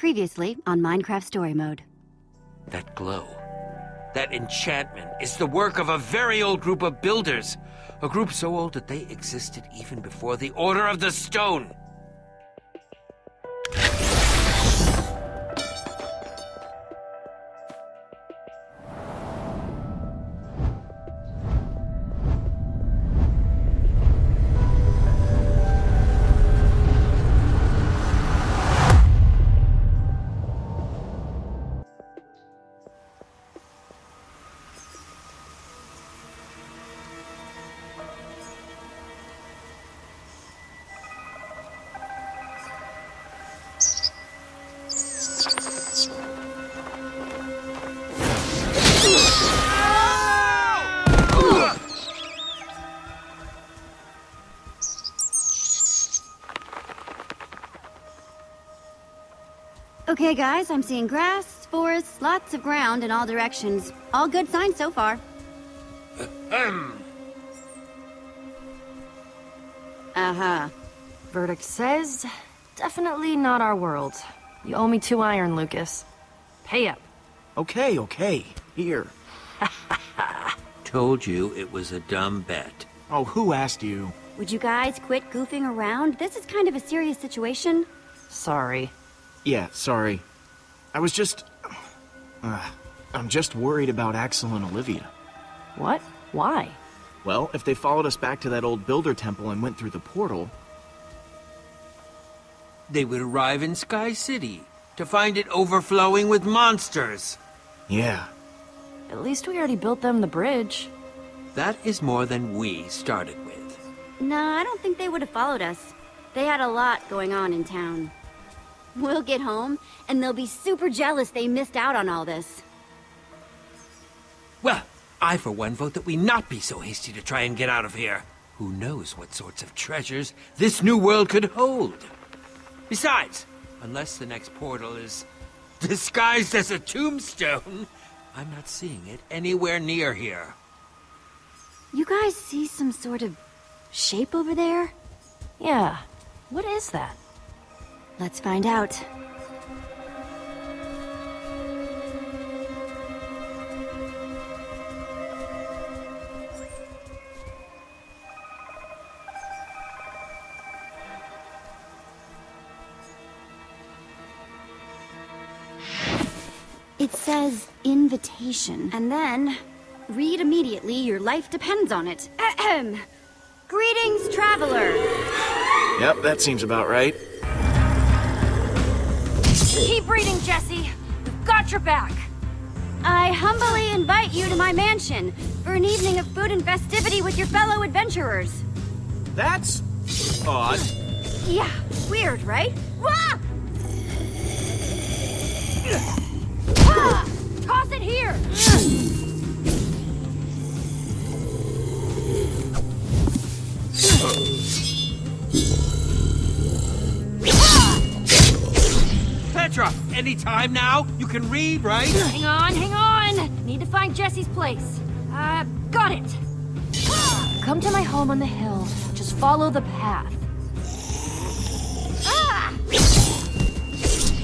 Previously on Minecraft Story Mode. That glow, that enchantment is the work of a very old group of builders. A group so old that they existed even before the Order of the Stone. Okay, guys, I'm seeing grass, forests, lots of ground in all directions. All good signs so far. Uh-huh. Verdict says, definitely not our world. You owe me 2 iron, Lucas. Pay up. Okay. Here. Told you it was a dumb bet. Oh, who asked you? Would you guys quit goofing around? This is kind of a serious situation. Sorry. Yeah, sorry. I was just... I'm just worried about Axel and Olivia. What? Why? Well, if they followed us back to that old builder temple and went through the portal... They would arrive in Sky City to find it overflowing with monsters. Yeah. At least we already built them the bridge. That is more than we started with. Nah, I don't think they would have followed us. They had a lot going on in town. We'll get home, and they'll be super jealous they missed out on all this. Well, I for one vote that we not be so hasty to try and get out of here. Who knows what sorts of treasures this new world could hold? Besides, unless the next portal is disguised as a tombstone, I'm not seeing it anywhere near here. You guys see some sort of shape over there? Yeah. What is that? Let's find out. It says invitation, and then read immediately, your life depends on it. Ahem. Greetings, traveler. Yep, that seems about right. Keep reading, Jesse. We've got your back. I humbly invite you to my mansion for an evening of food and festivity with your fellow adventurers. That's... odd. Yeah, weird, right? Wah! Ah! Toss it here! Petra, any time now? You can read, right? Hang on! Need to find Jesse's place. Got it! Come to my home on the hill. Just follow the path.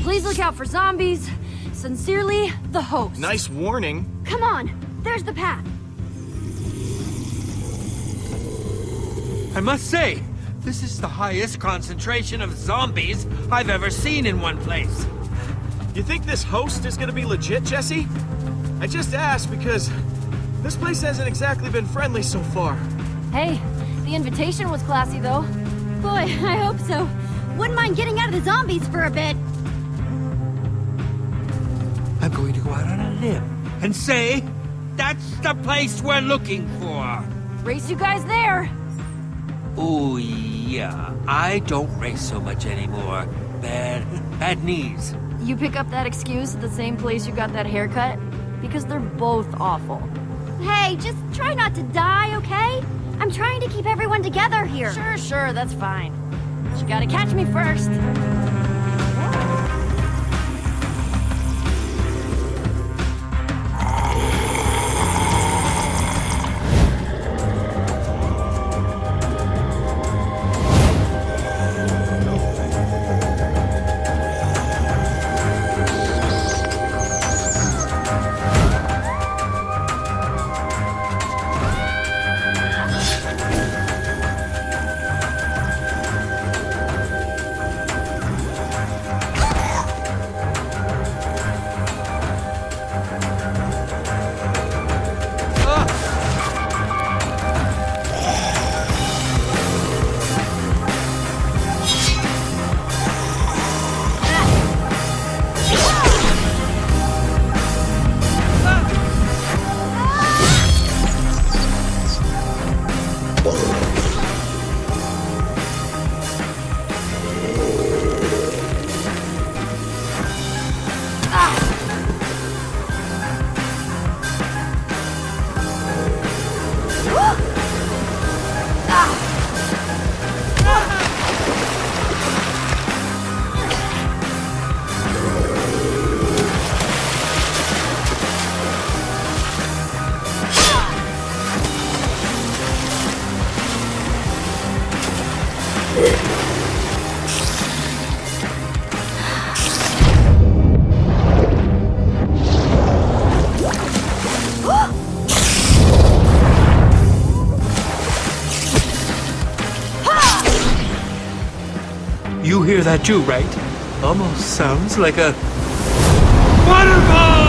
Please look out for zombies. Sincerely, the host. Nice warning. Come on, there's the path. I must say, this is the highest concentration of zombies I've ever seen in one place. You think this host is gonna be legit, Jesse? I just asked because this place hasn't exactly been friendly so far. Hey, the invitation was classy, though. Boy, I hope so. Wouldn't mind getting out of the zombies for a bit. I'm going to go out on a limb and say, that's the place we're looking for. Race you guys there. Oh, yeah. I don't race so much anymore. Bad knees. You pick up that excuse at the same place you got that haircut? Because they're both awful. Hey, just try not to die, okay? I'm trying to keep everyone together here. Sure, that's fine. But you gotta catch me first. hear that too, right? Almost sounds like a waterfall!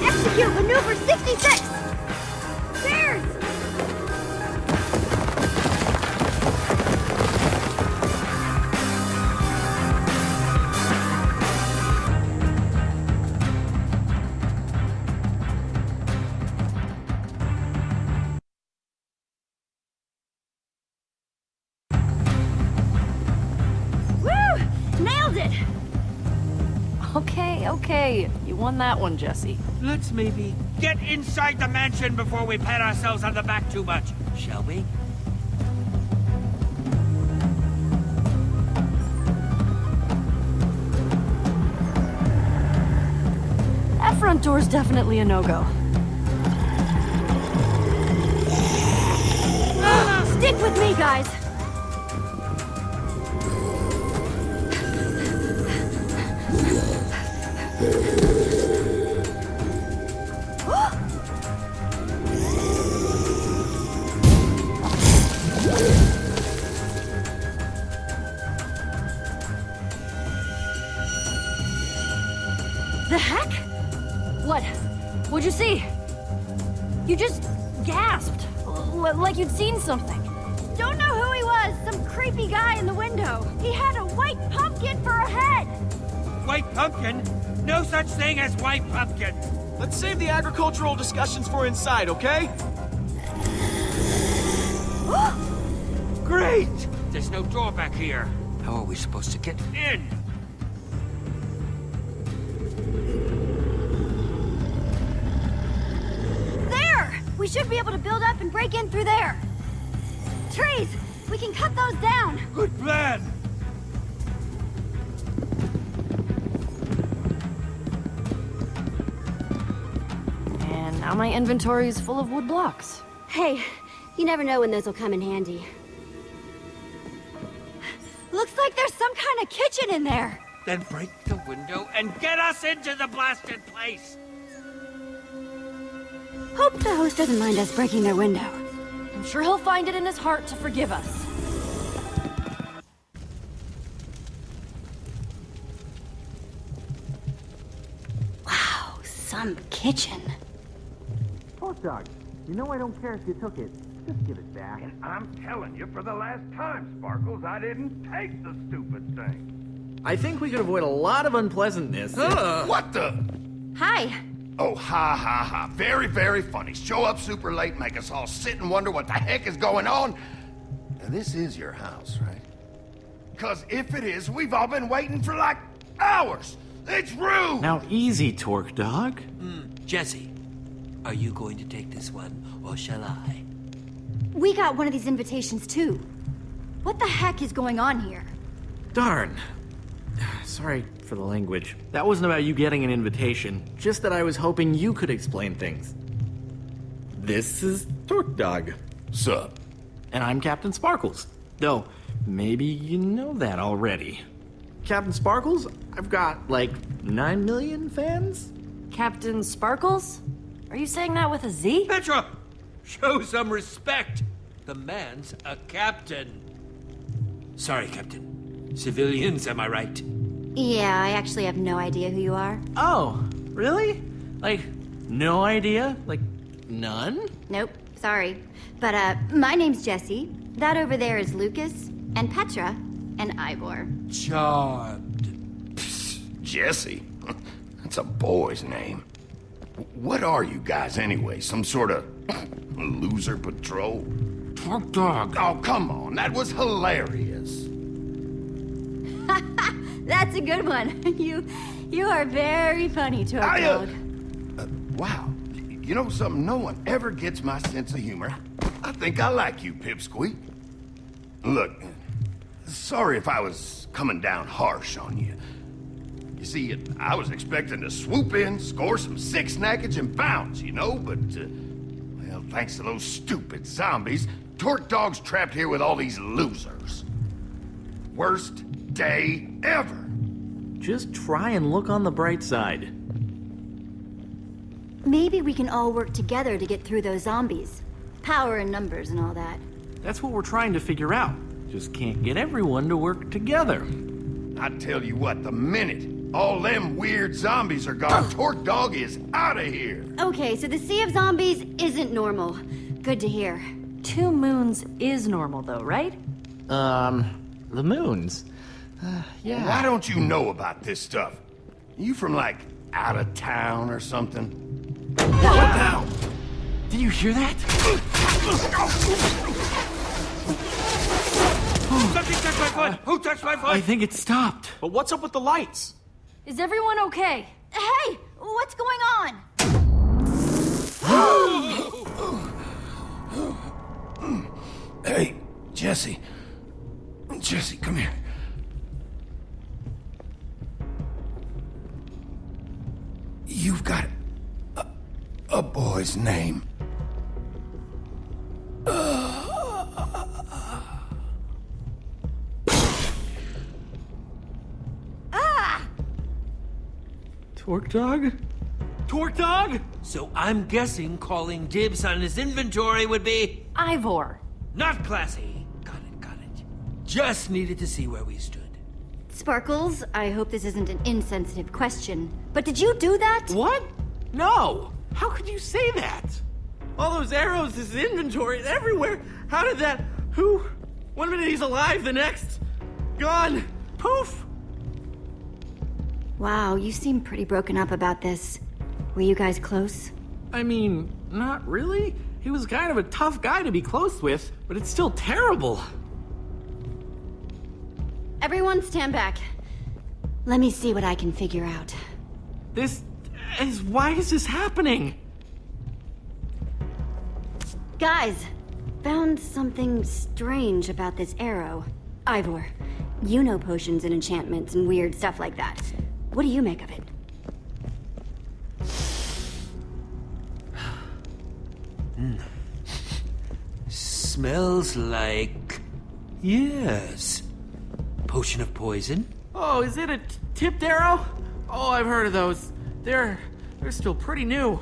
Execute maneuver 66! Stairs! Woo! Nailed it! Okay. You won that one, Jesse. Let's maybe get inside the mansion before we pat ourselves on the back too much, shall we? That front door's definitely a no-go. Stick with me, guys! The heck? What? What'd you see? You just gasped. Like you'd seen something. Don't know who he was. Some creepy guy in the window. He had a white pumpkin for a head. White pumpkin? No such thing as white pumpkin! Let's save the agricultural discussions for inside, okay? Great! There's no door back here. How are we supposed to get in? There! We should be able to build up and break in through there. Trees! We can cut those down. Good plan! And now my inventory is full of wood blocks. Hey, you never know when those will come in handy. Looks like there's some kind of kitchen in there. Then break the window and get us into the blasted place! Hope the host doesn't mind us breaking their window. I'm sure he'll find it in his heart to forgive us. Wow, some kitchen. Hot dog, you know I don't care if you took it. Just give it back. And I'm telling you for the last time, Sparkles, I didn't take the stupid thing. I think we could avoid a lot of unpleasantness. What the? Hi. Oh, ha, ha, ha. Very, very funny. Show up super late, make us all sit and wonder what the heck is going on. Now, this is your house, right? Because if it is, we've all been waiting for like hours. It's rude! Now easy, Torque Dog. Jesse, are you going to take this one, or shall I? We got one of these invitations too. What the heck is going on here? Darn. Sorry for the language. That wasn't about you getting an invitation, just that I was hoping you could explain things. This is Torque Dog. Sup? And I'm Captain Sparkles. Though, maybe you know that already. Captain Sparkles, I've got, like, 9 million fans? Captain Sparkles? Are you saying that with a Z? Petra! Show some respect! The man's a captain. Sorry, Captain. Civilians, am I right? Yeah, I actually have no idea who you are. Oh, really? Like, no idea? Like, none? Nope, sorry. But, my name's Jessie. That over there is Lucas, and Petra, and Ivor. Charmed. Jesse? That's a boy's name. What are you guys anyway? Some sort of loser patrol? Torque dog. Oh, come on. That was hilarious. That's a good one. You are very funny, Torque Dog. Wow. You know something? No one ever gets my sense of humor. I think I like you, Pipsqueak. Look, sorry if I was coming down harsh on you. You see, I was expecting to swoop in, score some sick snackage, and bounce, you know, but, well, thanks to those stupid zombies, Torque Dog's trapped here with all these losers. Worst day ever. Just try and look on the bright side. Maybe we can all work together to get through those zombies. Power in numbers and all that. That's what we're trying to figure out. Just can't get everyone to work together. I tell you what, the minute all them weird zombies are gone, Torque Dog is out of here. Okay, so the sea of zombies isn't normal. Good to hear. 2 moons is normal, though, right? The moons. Yeah. Why don't you know about this stuff? You from, like, out of town or something? What the hell? Did you hear that? Something touched my foot! Who touched my foot? I think it stopped. But what's up with the lights? Is everyone okay? Hey, what's going on? Hey, Jesse. Jesse, come here. You've got a boy's name. Torque Dog? Torque Dog? So I'm guessing calling dibs on his inventory would be... Ivor. not classy. Got it. Just needed to see where we stood. Sparkles, I hope this isn't an insensitive question, but did you do that? What? No! How could you say that? All those arrows, his inventory, everywhere. How did that... Who? One minute he's alive, the next... Gone. Poof! Wow, you seem pretty broken up about this. Were you guys close? I mean, not really. He was kind of a tough guy to be close with, but it's still terrible. Everyone stand back. Let me see what I can figure out. This is... Why is this happening? Guys, found something strange about this arrow. Ivor, you know potions and enchantments and weird stuff like that. What do you make of it? Smells like... yes. Potion of poison? Oh, is it a tipped arrow? Oh, I've heard of those. They're still pretty new.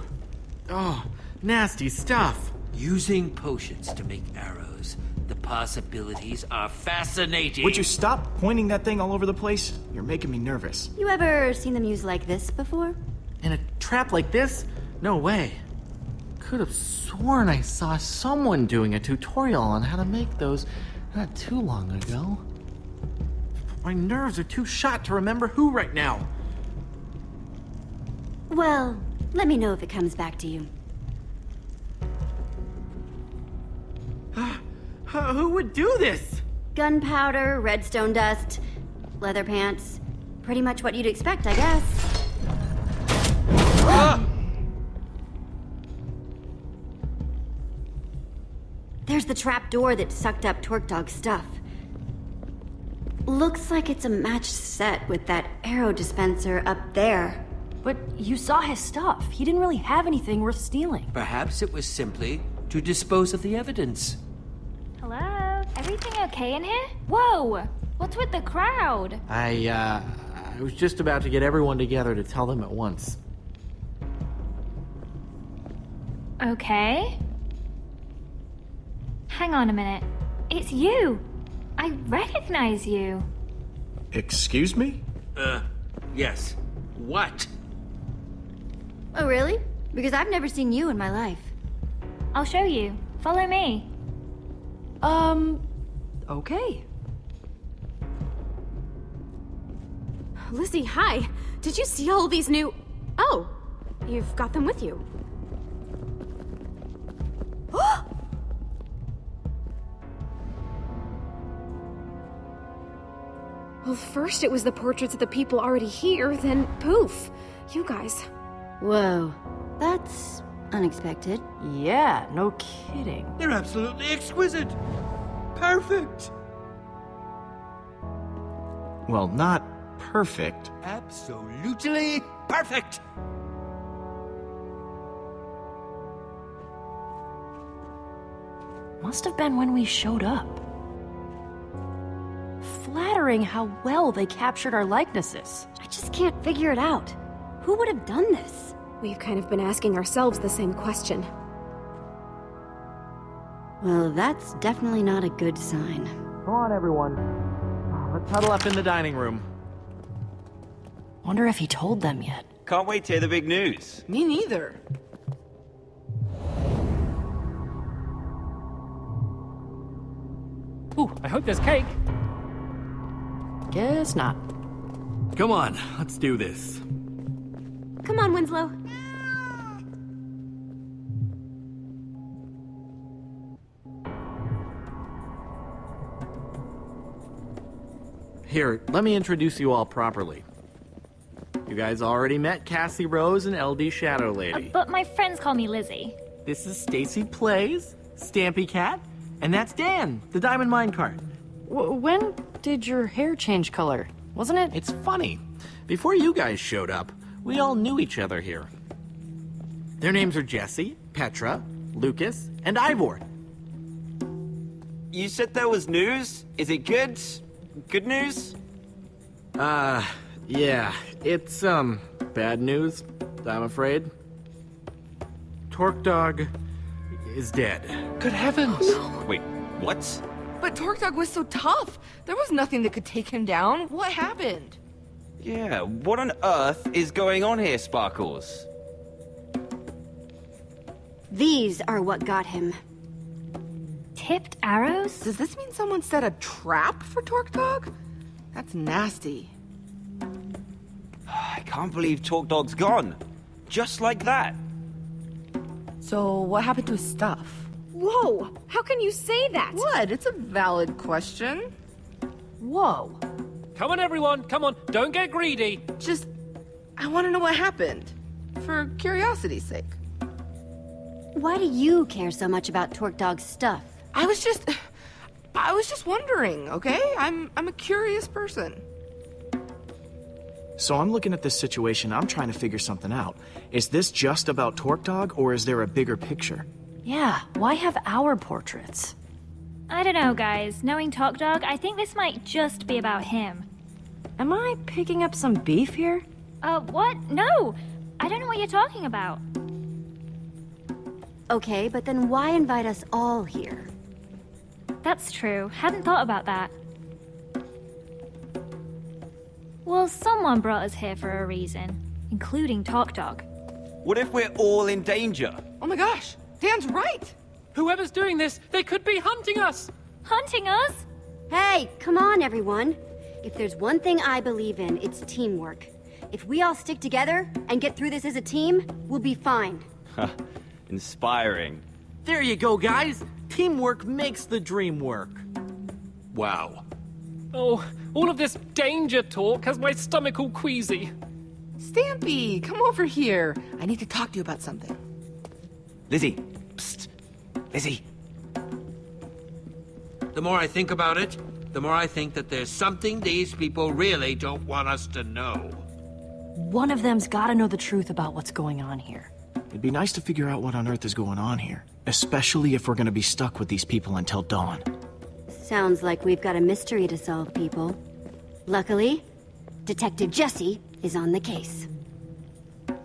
Oh, nasty stuff. Using potions to make arrows. The possibilities are fascinating. Would you stop pointing that thing all over the place? You're making me nervous. You ever seen them used like this before? In a trap like this? No way. Could have sworn I saw someone doing a tutorial on how to make those not too long ago. My nerves are too shot to remember who right now. Well, let me know if it comes back to you. Who would do this? Gunpowder, redstone dust, leather pants. Pretty much what you'd expect, I guess. There's the trap door that sucked up Torque Dog's stuff. Looks like it's a matched set with that arrow dispenser up there. But you saw his stuff. He didn't really have anything worth stealing. Perhaps it was simply to dispose of the evidence. Hello? Everything okay in here? Whoa! What's with the crowd? I was just about to get everyone together to tell them at once. Okay. Hang on a minute. It's you! I recognize you. Excuse me? Yes. What? Oh, really? Because I've never seen you in my life. I'll show you. Follow me. Okay. Lizzie, hi. Did you see all these new... Oh, you've got them with you. Well, first it was the portraits of the people already here, then poof, you guys. Whoa, that's unexpected. Yeah, no kidding. They're absolutely exquisite. Perfect. Well, not perfect. Absolutely perfect. Must have been when we showed up. Flattering how well they captured our likenesses. I just can't figure it out. Who would have done this? We've kind of been asking ourselves the same question. Well, that's definitely not a good sign. Come on, everyone. Let's huddle up in the dining room. Wonder if he told them yet. Can't wait to hear the big news. Me neither. Ooh, I hope there's cake. Guess not. Come on, let's do this. Come on, Winslow. Here, let me introduce you all properly. You guys already met Cassie Rose and LD Shadow Lady. But my friends call me Lizzie. This is Stacy Plays, Stampy Cat, and that's Dan, the Diamond Minecart. When did your hair change color? Wasn't it? It's funny. Before you guys showed up, we all knew each other here. Their names are Jesse, Petra, Lucas, and Ivor. You said there was news? Is it good? Good news? Yeah, it's, bad news, I'm afraid. Torque Dog is dead. Good heavens. Wait, what? But Torque Dog was so tough. There was nothing that could take him down. What happened? Yeah, what on earth is going on here, Sparkles? These are what got him. Tipped arrows? Does this mean someone set a trap for Torque Dog? That's nasty. I can't believe Talk Dog's gone. Just like that. So what happened to his stuff? Whoa! How can you say that? What? It's a valid question. Whoa. Come on, everyone. Come on. Don't get greedy. Just, I want to know what happened. For curiosity's sake. Why do you care so much about Torque Dog's stuff? I was just wondering, okay? I'm a curious person. So I'm looking at this situation, I'm trying to figure something out. Is this just about Torque Dog, or is there a bigger picture? Yeah, why have our portraits? I don't know, guys. Knowing Torque Dog, I think this might just be about him. Am I picking up some beef here? What? No! I don't know what you're talking about. Okay, but then why invite us all here? That's true. Hadn't thought about that. Well, someone brought us here for a reason, including Torque Dog. What if we're all in danger? Oh my gosh, Dan's right! Whoever's doing this, they could be hunting us. Hunting us? Hey, come on, everyone. If there's one thing I believe in, it's teamwork. If we all stick together and get through this as a team, we'll be fine. Inspiring. There you go, guys. Teamwork makes the dream work. Wow. Oh, all of this danger talk has my stomach all queasy. Stampy, come over here. I need to talk to you about something. Lizzie. Psst. Lizzie. The more I think about it, the more I think that there's something these people really don't want us to know. One of them's gotta know the truth about what's going on here. It'd be nice to figure out what on earth is going on here. Especially if we're gonna be stuck with these people until dawn. Sounds like we've got a mystery to solve, people. Luckily, Detective Jesse is on the case.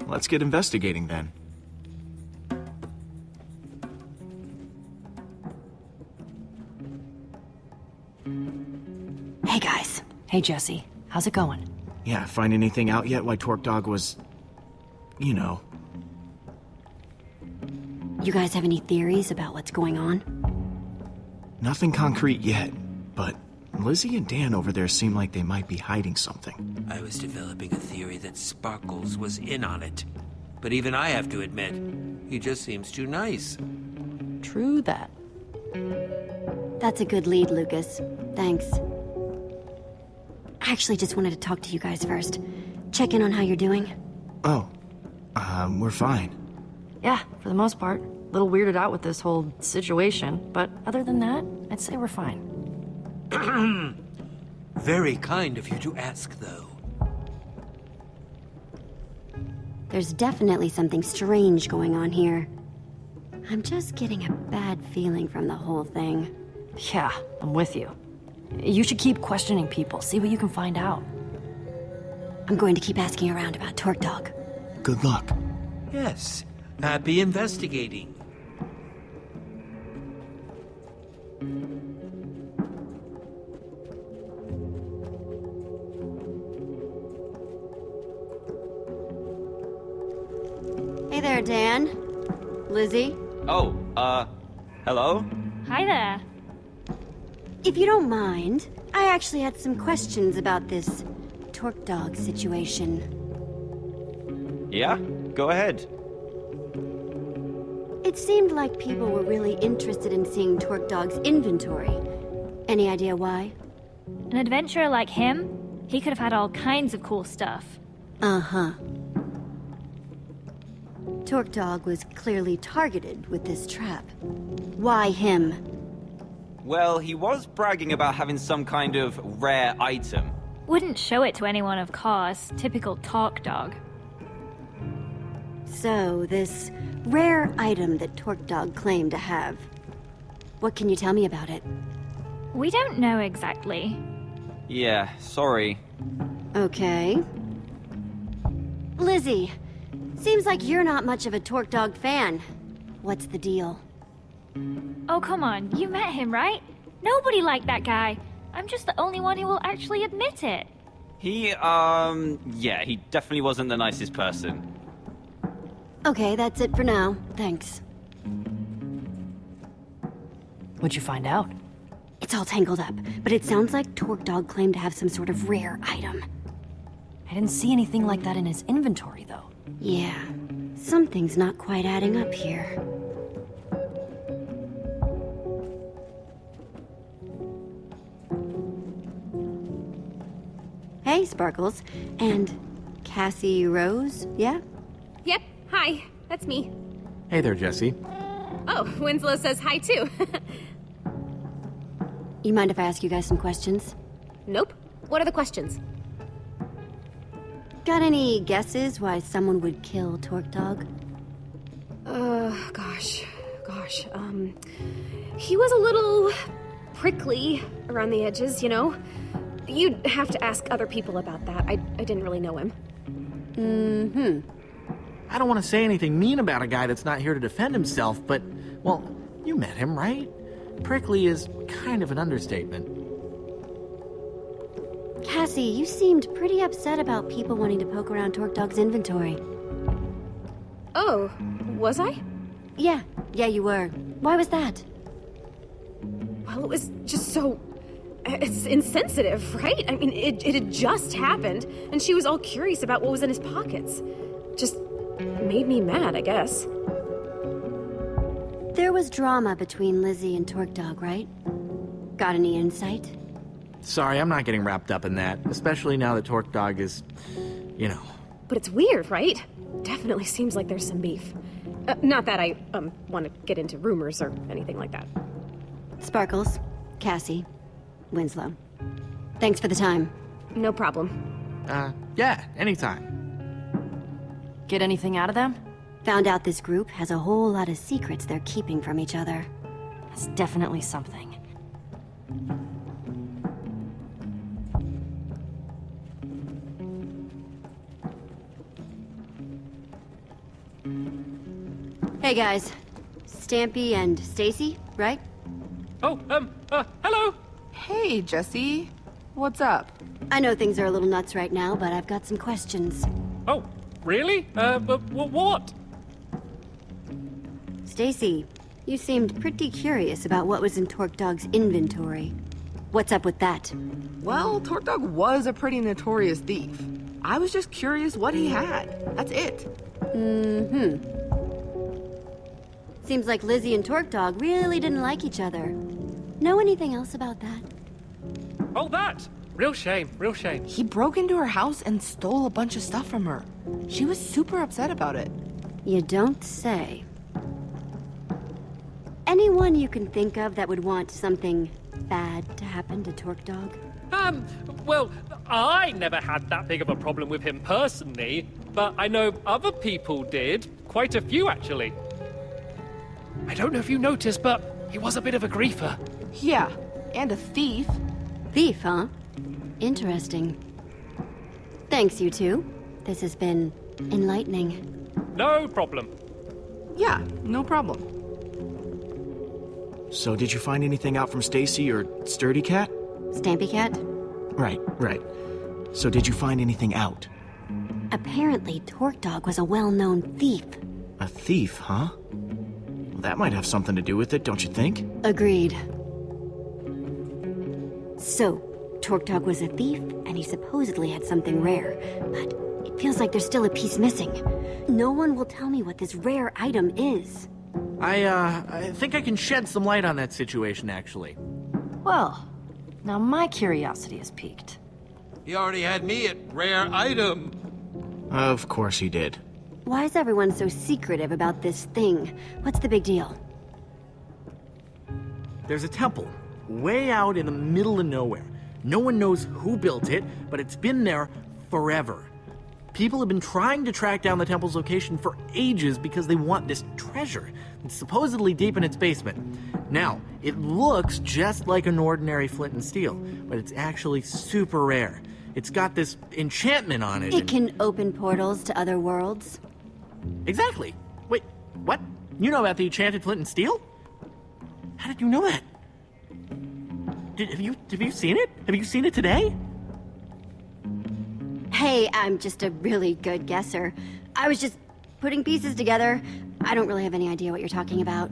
Let's get investigating then. Hey guys. Hey Jesse. How's it going? Yeah, find anything out yet why Torque Dog was... you know. You guys have any theories about what's going on? Nothing concrete yet, but Lizzie and Dan over there seem like they might be hiding something. I was developing a theory that Sparkles was in on it. But even I have to admit, he just seems too nice. True that. That's a good lead, Lucas. Thanks. I actually just wanted to talk to you guys first. Check in on how you're doing. Oh, we're fine. Yeah, for the most part. A little weirded out with this whole situation, but other than that, I'd say we're fine. Very kind of you to ask, though. There's definitely something strange going on here. I'm just getting a bad feeling from the whole thing. Yeah, I'm with you. You should keep questioning people, see what you can find out. I'm going to keep asking around about Torque Dog. Good luck. Yes, happy investigating. Hey there, Dan. Lizzie? Oh, hello? Hi there. If you don't mind, I actually had some questions about this Torque Dog situation. Yeah? Go ahead. It seemed like people were really interested in seeing Torque Dog's inventory. Any idea why? An adventurer like him, he could have had all kinds of cool stuff. Uh-huh. Torque Dog was clearly targeted with this trap. Why him? Well, he was bragging about having some kind of rare item. Wouldn't show it to anyone, of course. Typical Torque Dog. So, this rare item that Torque Dog claimed to have. What can you tell me about it? We don't know exactly. Yeah, sorry. Okay. Lizzie, seems like you're not much of a Torque Dog fan. What's the deal? Oh, come on. You met him, right? Nobody liked that guy. I'm just the only one who will actually admit it. Yeah, he definitely wasn't the nicest person. Okay, that's it for now. Thanks. What'd you find out? It's all tangled up, but it sounds like Torque Dog claimed to have some sort of rare item. I didn't see anything like that in his inventory, though. Yeah, something's not quite adding up here. Hey, Sparkles. And Cassie Rose, yeah? Yep, hi. That's me. Hey there, Jesse. Oh, Winslow says hi too. You mind if I ask you guys some questions? Nope. What are the questions? Got any guesses why someone would kill Torque Dog? Gosh. He was a little prickly around the edges, you know? You'd have to ask other people about that. I didn't really know him. Mm-hmm. I don't want to say anything mean about a guy that's not here to defend himself, but, well, you met him, right? Prickly is kind of an understatement. Cassie, you seemed pretty upset about people wanting to poke around Torque Dog's inventory. Oh, was I? Yeah, you were. Why was that? Well, it was just so... It's insensitive, right? I mean, it had just happened, and she was all curious about what was in his pockets. Just made me mad, I guess. There was drama between Lizzie and Torque Dog, right? Got any insight? Sorry, I'm not getting wrapped up in that, especially now that Torque Dog is, you know. But it's weird, right? Definitely seems like there's some beef. Not that I, want to get into rumors or anything like that. Sparkles, Cassie, Winslow. Thanks for the time. No problem. Yeah, anytime. Get anything out of them? Found out this group has a whole lot of secrets they're keeping from each other. That's definitely something. Hey guys, Stampy and Stacy, right? Oh, hello. Hey, Jesse. What's up? I know things are a little nuts right now, but I've got some questions. Oh, really? But what? Stacy, you seemed pretty curious about what was in Torque Dog's inventory. What's up with that? Well, Torque Dog was a pretty notorious thief. I was just curious what he had. That's it. Seems like Lizzie and Torque Dog really didn't like each other. Know anything else about that? Oh, that! Real shame, real shame. He broke into her house and stole a bunch of stuff from her. She was super upset about it. You don't say. Anyone you can think of that would want something bad to happen to Torque Dog? Well, I never had that big of a problem with him personally, but I know other people did. Quite a few, actually. I don't know if you noticed, but he was a bit of a griefer. Yeah, and a thief. Thief, huh? Interesting. Thanks, you two. This has been enlightening. No problem. Yeah, no problem. So did you find anything out from Stacy or Sturdy Cat? Stampy Cat? Right. So did you find anything out? Apparently, Torque Dog was a well-known thief. A thief, huh? Well, that might have something to do with it, don't you think? Agreed. So, Torque Dog was a thief, and he supposedly had something rare, but it feels like there's still a piece missing. No one will tell me what this rare item is. I think I can shed some light on that situation, actually. Well, now my curiosity is piqued. He already had me at rare item. Of course he did. Why is everyone so secretive about this thing? What's the big deal? There's a temple, way out in the middle of nowhere. No one knows who built it, but it's been there forever. People have been trying to track down the temple's location for ages because they want this treasure. It's supposedly deep in its basement. Now, it looks just like an ordinary flint and steel, but it's actually super rare. It's got this enchantment on it. It can open portals to other worlds? Exactly. Wait, what? You know about the enchanted flint and steel? How did you know that? Have you seen it? Have you seen it today? Hey, I'm just a really good guesser. I was just putting pieces together. I don't really have any idea what you're talking about.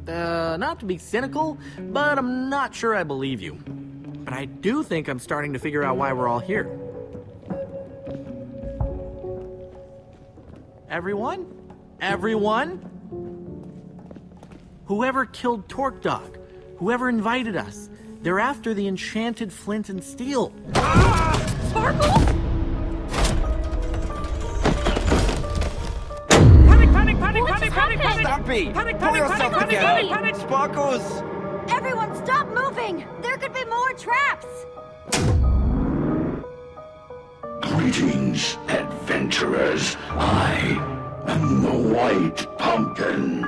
Not to be cynical, but I'm not sure I believe you. But I do think I'm starting to figure out why we're all here. Everyone? Whoever killed Torque Dog, whoever invited us, they're after the enchanted flint and steel. Sparkles? Panic! Stampy! Pull yourself together! Sparkles! Everyone stop moving! There could be more traps! Greetings, adventurers. I am the White Pumpkin.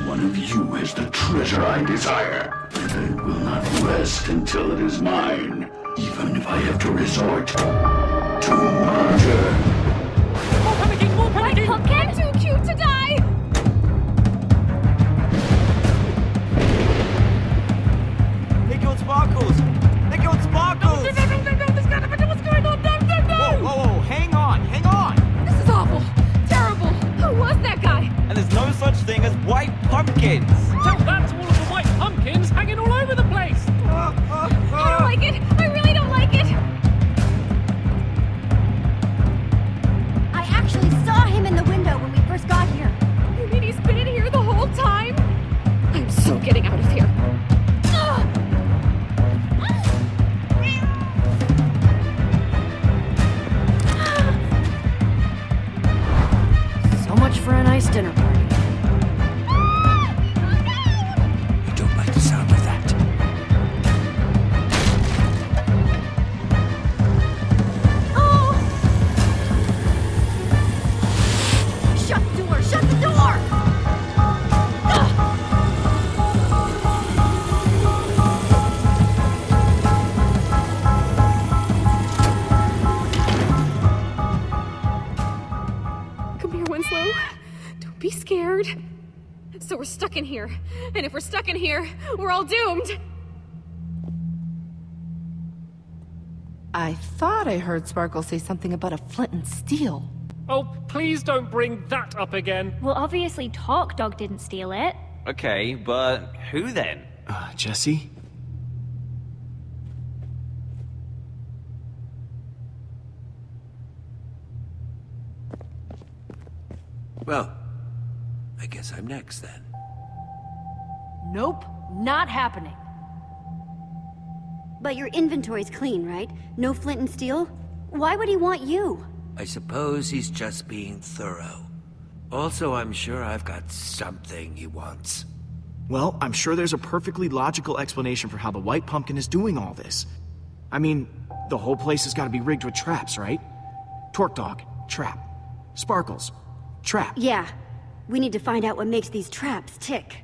One of you has the treasure I desire, and I will not rest until it is mine, even if I have to resort to murder. More panicking! White Pumpkin, too cute to die! They killed Sparkles! They killed Sparkles! No, this gotta be what's going on! No! Whoa, hang on! This is awful! Terrible! Who was that guy? And there's no such thing as white pumpkins! Tell that to all of the white pumpkins hanging all over the place! I don't like it! I really don't like it! I actually saw him in the window when we first got here. You mean he's been in here the whole time? I'm so getting out of here. So much for a nice dinner party. I don't like the sound of that. Shut the door! Shut the door! Come here, Winslow. Don't be scared. So we're stuck in here. And if we're stuck in here, we're all doomed. I thought I heard Sparkle say something about a flint and steel. Oh, please don't bring that up again. Well, obviously Talk Dog didn't steal it. Okay, but who then? Jesse? Well, I guess I'm next then. Nope, not happening. But your inventory's clean, right? No flint and steel? Why would he want you? I suppose he's just being thorough. Also, I'm sure I've got something he wants. Well, I'm sure there's a perfectly logical explanation for how the White Pumpkin is doing all this. I mean, the whole place has got to be rigged with traps, right? Torque Dog, trap. Sparkles, trap. Yeah. We need to find out what makes these traps tick.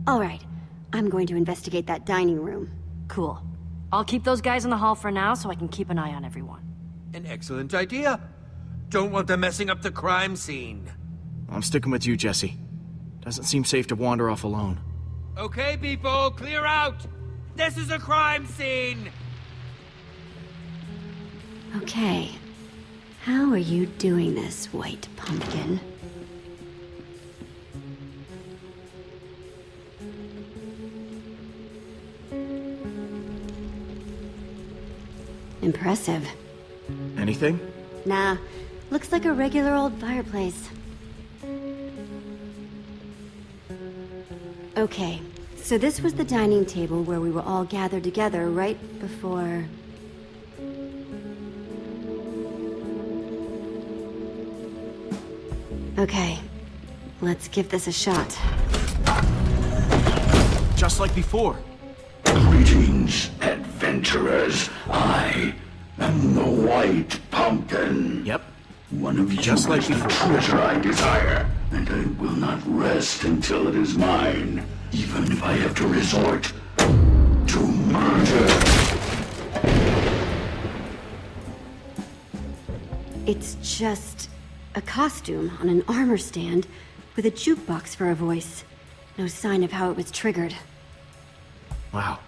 All right. I'm going to investigate that dining room. Cool. I'll keep those guys in the hall for now so I can keep an eye on everyone. An excellent idea. Don't want them messing up the crime scene. I'm sticking with you, Jesse. Doesn't seem safe to wander off alone. Okay, people, clear out! This is a crime scene! Okay. How are you doing this, White Pumpkin? Impressive. Anything? Nah, looks like a regular old fireplace. Okay, so this was the dining table where we were all gathered together right before... Okay, let's give this a shot. Just like before. Greetings, adventurers. I am the White Pumpkin. Yep. One of you Just like is the before. treasure I desire, and I will not rest until it is mine, even if I have to resort to murder. It's just a costume on an armor stand with a jukebox for a voice. No sign of how it was triggered. Wow.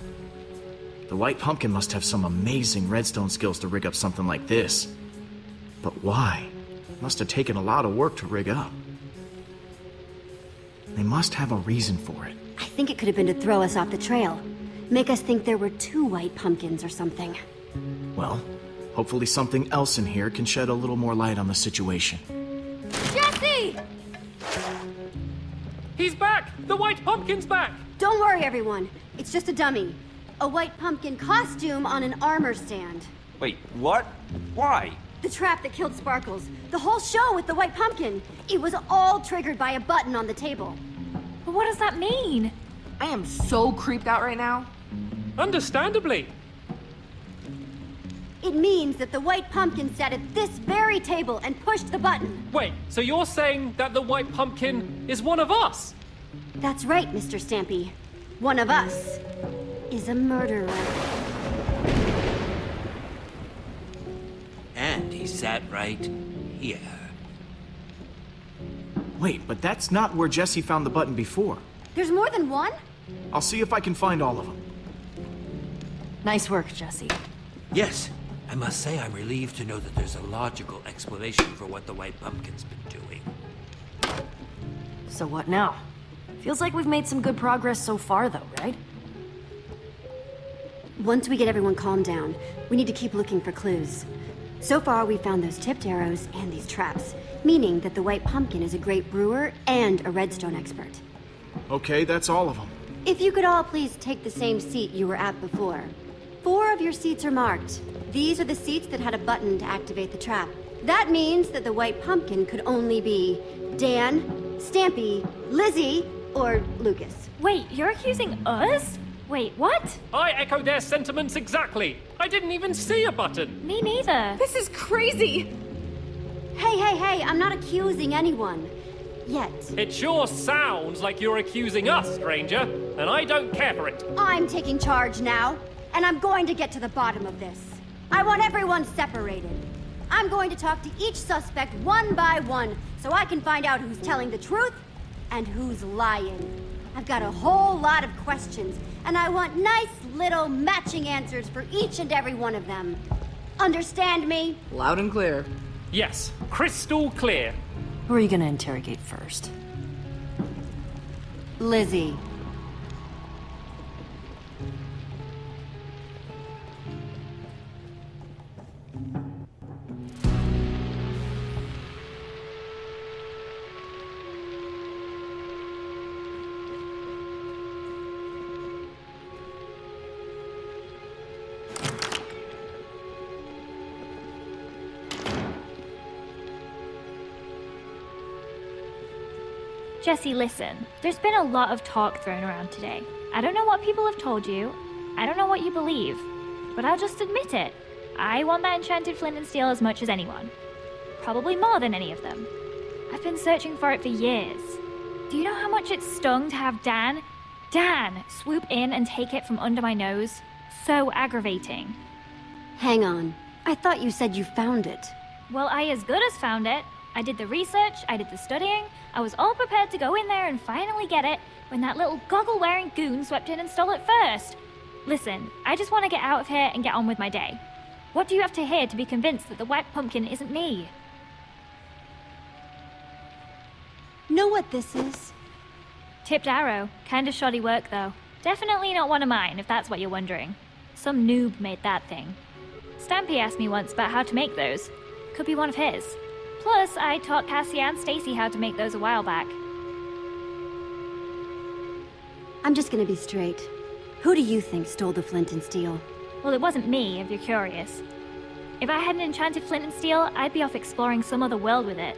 The White Pumpkin must have some amazing redstone skills to rig up something like this. But why? Must have taken a lot of work to rig up. They must have a reason for it. I think it could have been to throw us off the trail. Make us think there were two White Pumpkins or something. Well, hopefully something else in here can shed a little more light on the situation. Jesse! He's back! The White Pumpkin's back! Don't worry, everyone. It's just a dummy. A White Pumpkin costume on an armor stand. Wait, what? Why? The trap that killed Sparkles. The whole show with the White Pumpkin. It was all triggered by a button on the table. But what does that mean? I am so creeped out right now. Understandably. It means that the White Pumpkin sat at this very table and pushed the button. Wait, so you're saying that the White Pumpkin is one of us? That's right, Mr. Stampy. One of us is a murderer. And he sat right here. Wait, but that's not where Jesse found the button before. There's more than one? I'll see if I can find all of them. Nice work, Jesse. Yes, I must say I'm relieved to know that there's a logical explanation for what the White Pumpkin's been doing. So what now? Feels like we've made some good progress so far, though, right? Once we get everyone calmed down, we need to keep looking for clues. So far, we found those tipped arrows and these traps, meaning that the White Pumpkin is a great brewer and a redstone expert. Okay, that's all of them. If you could all please take the same seat you were at before. 4 of your seats are marked. These are the seats that had a button to activate the trap. That means that the White Pumpkin could only be Dan, Stampy, Lizzie, or Lucas. Wait, you're accusing us? Wait, what? I echo their sentiments exactly. I didn't even see a button. Me neither. This is crazy! Hey, I'm not accusing anyone. Yet. It sure sounds like you're accusing us, stranger, and I don't care for it. I'm taking charge now, and I'm going to get to the bottom of this. I want everyone separated. I'm going to talk to each suspect one by one, so I can find out who's telling the truth and who's lying. I've got a whole lot of questions, and I want nice little matching answers for each and every one of them. Understand me? Loud and clear. Yes, crystal clear. Who are you gonna interrogate first? Lizzie. Jesse, listen. There's been a lot of talk thrown around today. I don't know what people have told you. I don't know what you believe. But I'll just admit it. I want that enchanted flint and steel as much as anyone. Probably more than any of them. I've been searching for it for years. Do you know how much it stung to have Dan, swoop in and take it from under my nose? So aggravating. Hang on. I thought you said you found it. Well, I as good as found it. I did the research, I did the studying, I was all prepared to go in there and finally get it when that little goggle-wearing goon swept in and stole it first. Listen, I just want to get out of here and get on with my day. What do you have to hear to be convinced that the white pumpkin isn't me? Know what this is? Tipped arrow. Kinda shoddy work, though. Definitely not one of mine, if that's what you're wondering. Some noob made that thing. Stampy asked me once about how to make those. Could be one of his. Plus, I taught Cassie and Stacy how to make those a while back. I'm just gonna be straight. Who do you think stole the flint and steel? Well, it wasn't me, if you're curious. If I had an enchanted flint and steel, I'd be off exploring some other world with it.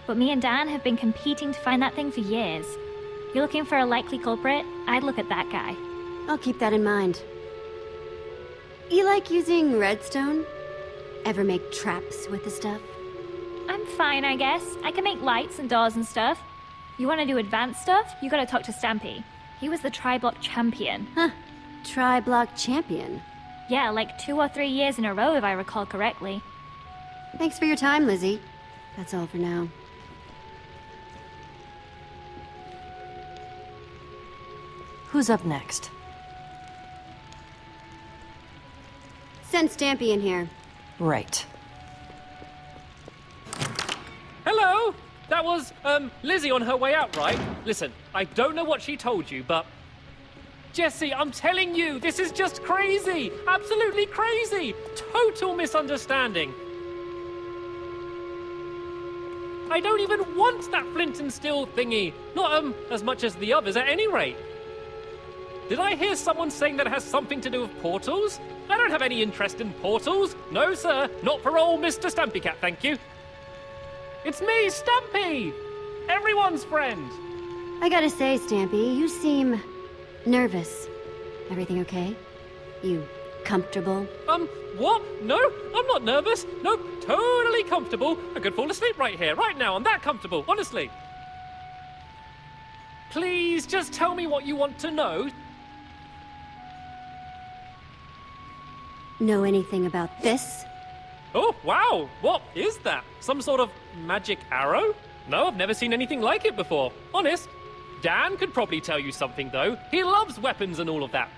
But me and Dan have been competing to find that thing for years. You're looking for a likely culprit? I'd look at that guy. I'll keep that in mind. You like using redstone? Ever make traps with the stuff? I'm fine, I guess. I can make lights and doors and stuff. You want to do advanced stuff? You gotta talk to Stampy. He was the tri-block champion. Huh. Tri-block champion? Yeah, like 2 or 3 years in a row, if I recall correctly. Thanks for your time, Lizzie. That's all for now. Who's up next? Send Stampy in here. Right. Hello? That was, Lizzie on her way out, right? Listen, I don't know what she told you, but... Jesse, I'm telling you, this is just crazy! Absolutely crazy! Total misunderstanding! I don't even want that flint and steel thingy! Not, as much as the others at any rate! Did I hear someone saying that it has something to do with portals? I don't have any interest in portals. No, sir. Not for old Mr. Stampy Cat, thank you. It's me, Stampy! Everyone's friend! I gotta say, Stampy, you seem... nervous. Everything okay? You comfortable? What? No, I'm not nervous. Nope, totally comfortable. I could fall asleep right here, right now. I'm that comfortable, honestly. Please, just tell me what you want to know. Know anything about this? Oh, wow! What is that? Some sort of magic arrow? No, I've never seen anything like it before. Honest. Dan could probably tell you something, though. He loves weapons and all of that.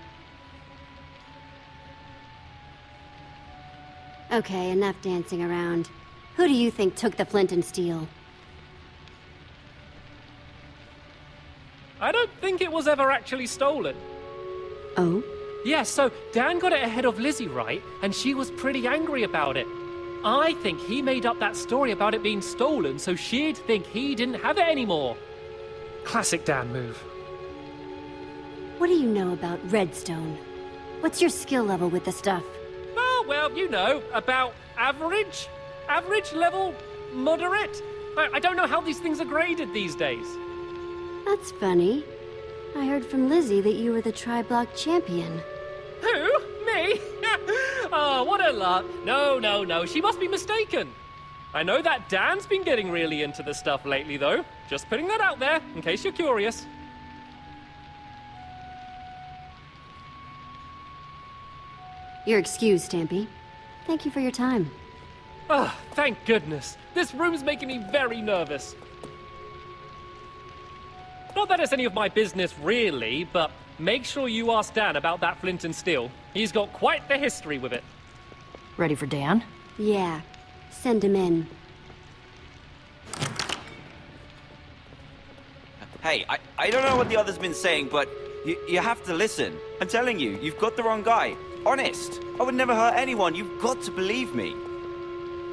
Okay, enough dancing around. Who do you think took the flint and steel? I don't think it was ever actually stolen. Oh? Yeah, so Dan got it ahead of Lizzie, right? And she was pretty angry about it. I think he made up that story about it being stolen so she'd think he didn't have it anymore. Classic Dan move. What do you know about redstone? What's your skill level with the stuff? Oh, well, you know, about average? Average level? Moderate? I don't know how these things are graded these days. That's funny. I heard from Lizzie that you were the tri-block champion. Who? Me? Oh, what a lark. No. She must be mistaken. I know that Dan's been getting really into the stuff lately, though. Just putting that out there, in case you're curious. You're excused, Stampy. Thank you for your time. Ah, thank goodness. This room's making me very nervous. Not that it's any of my business, really, but make sure you ask Dan about that flint and steel. He's got quite the history with it. Ready for Dan? Yeah. Send him in. Hey, I don't know what the other's been saying, but you have to listen. I'm telling you, you've got the wrong guy. Honest. I would never hurt anyone. You've got to believe me.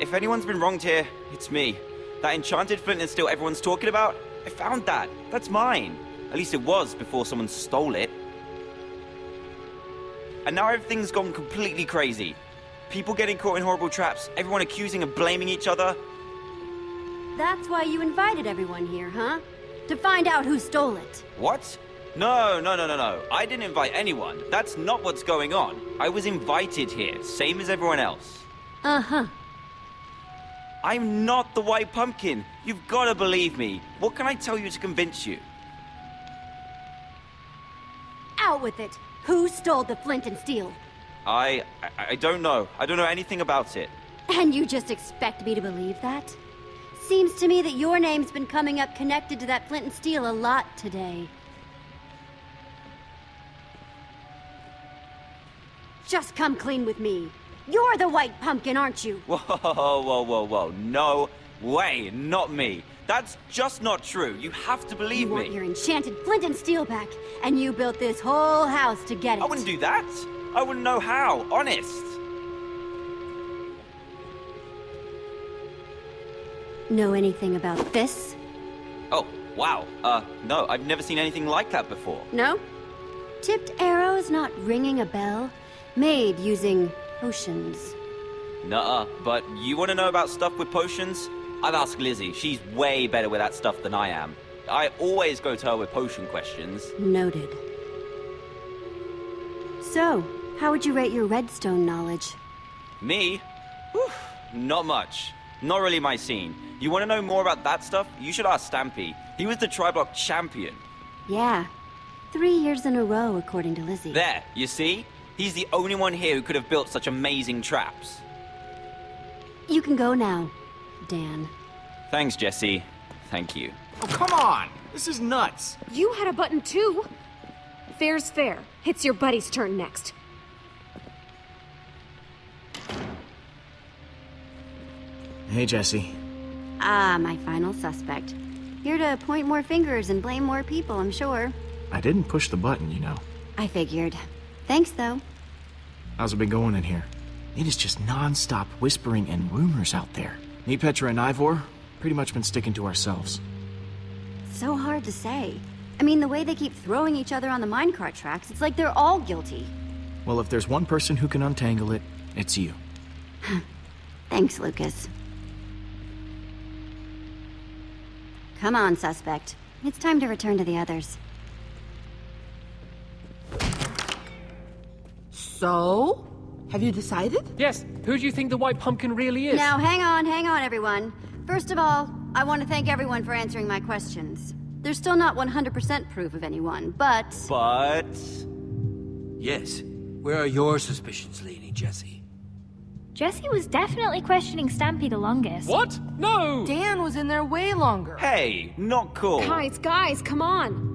If anyone's been wronged here, it's me. That enchanted flint and steel everyone's talking about, I found that. That's mine. At least it was before someone stole it. And now everything's gone completely crazy. People getting caught in horrible traps, everyone accusing and blaming each other. That's why you invited everyone here, huh? To find out who stole it. What? No. I didn't invite anyone. That's not what's going on. I was invited here, same as everyone else. Uh-huh. I'm not the White Pumpkin. You've got to believe me. What can I tell you to convince you? Out with it. Who stole the flint and steel? I don't know. I don't know anything about it. And you just expect me to believe that? Seems to me that your name's been coming up connected to that flint and steel a lot today. Just come clean with me. You're the White Pumpkin, aren't you? Whoa. No way, not me. That's just not true. You have to believe me. You me. want your enchanted flint and steel back, and you built this whole house to get it. I wouldn't do that. I wouldn't know how, honest. Know anything about this? Oh, wow. No, I've never seen anything like that before. No? Tipped arrows not ringing a bell? Made using potions. Nuh-uh, but you want to know about stuff with potions? I've asked Lizzie. She's way better with that stuff than I am. I always go to her with potion questions. Noted. So, how would you rate your redstone knowledge? Me? Whew, not much. Not really my scene. You want to know more about that stuff? You should ask Stampy. He was the Tri-Block champion. Yeah. 3 years in a row, according to Lizzie. There, you see? He's the only one here who could have built such amazing traps. You can go now, Dan. Thanks, Jesse. Thank you. Oh, come on! This is nuts! You had a button too. Fair's fair. It's your buddy's turn next. Hey, Jesse. Ah, my final suspect. Here to point more fingers and blame more people, I'm sure. I didn't push the button, you know. I figured. Thanks, though. How's it been going in here? It is just non-stop whispering and rumors out there. Me, Petra, and Ivor, pretty much been sticking to ourselves. So hard to say. I mean, the way they keep throwing each other on the minecart tracks, it's like they're all guilty. Well, if there's one person who can untangle it, it's you. Thanks, Lucas. Come on, suspect. It's time to return to the others. So? Have you decided? Yes, who do you think the White Pumpkin really is? Now, hang on, everyone. First of all, I want to thank everyone for answering my questions. There's still not 100% proof of anyone, but... But... Yes. Where are your suspicions leaning, Jesse? Jesse was definitely questioning Stampy the longest. What? No! Dan was in there way longer. Hey, not cool. Guys, come on.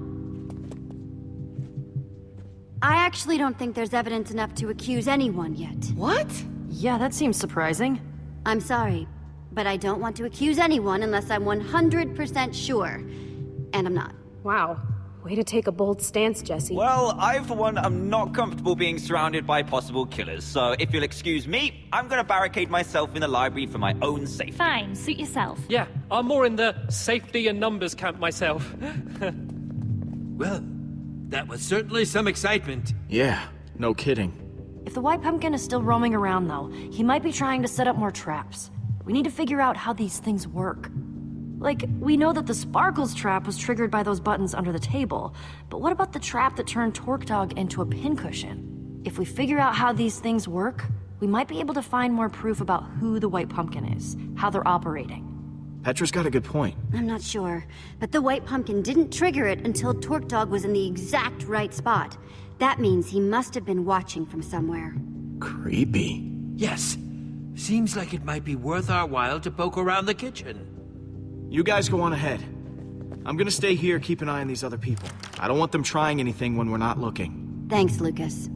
I actually don't think there's evidence enough to accuse anyone yet. What? Yeah, that seems surprising. I'm sorry, but I don't want to accuse anyone unless I'm 100% sure. And I'm not. Wow. Way to take a bold stance, Jesse. Well, I, for one, am not comfortable being surrounded by possible killers, so if you'll excuse me, I'm gonna barricade myself in the library for my own safety. Fine, suit yourself. Yeah, I'm more in the safety and numbers camp myself. Well, that was certainly some excitement. Yeah, no kidding. If the White Pumpkin is still roaming around, though, he might be trying to set up more traps. We need to figure out how these things work. Like, we know that the Sparkles trap was triggered by those buttons under the table, but what about the trap that turned Torque Dog into a pincushion? If we figure out how these things work, we might be able to find more proof about who the White Pumpkin is, how they're operating. Petra's got a good point. I'm not sure, but the White Pumpkin didn't trigger it until Torque Dog was in the exact right spot. That means he must have been watching from somewhere. Creepy. Yes. Seems like it might be worth our while to poke around the kitchen. You guys go on ahead. I'm gonna stay here, keep an eye on these other people. I don't want them trying anything when we're not looking. Thanks, Lucas.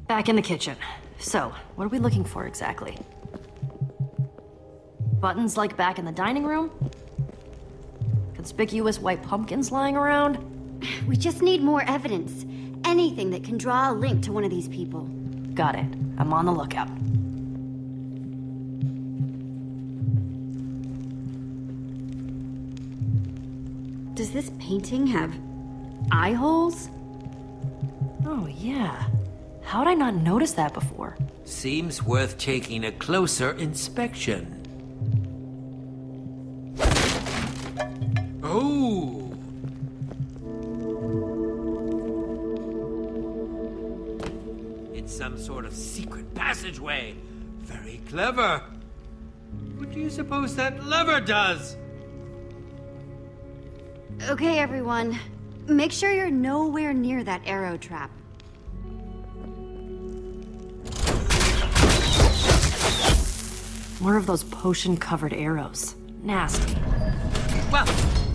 Back in the kitchen. So, what are we looking for exactly? Buttons like back in the dining room? Conspicuous white pumpkins lying around? We just need more evidence. Anything that can draw a link to one of these people. Got it. I'm on the lookout. Does this painting have eye holes? Oh, yeah. How'd I not notice that before? Seems worth taking a closer inspection. Oh! It's some sort of secret passageway. Very clever. What do you suppose that lever does? Okay, everyone. Make sure you're nowhere near that arrow trap. More of those potion-covered arrows. Nasty. Well,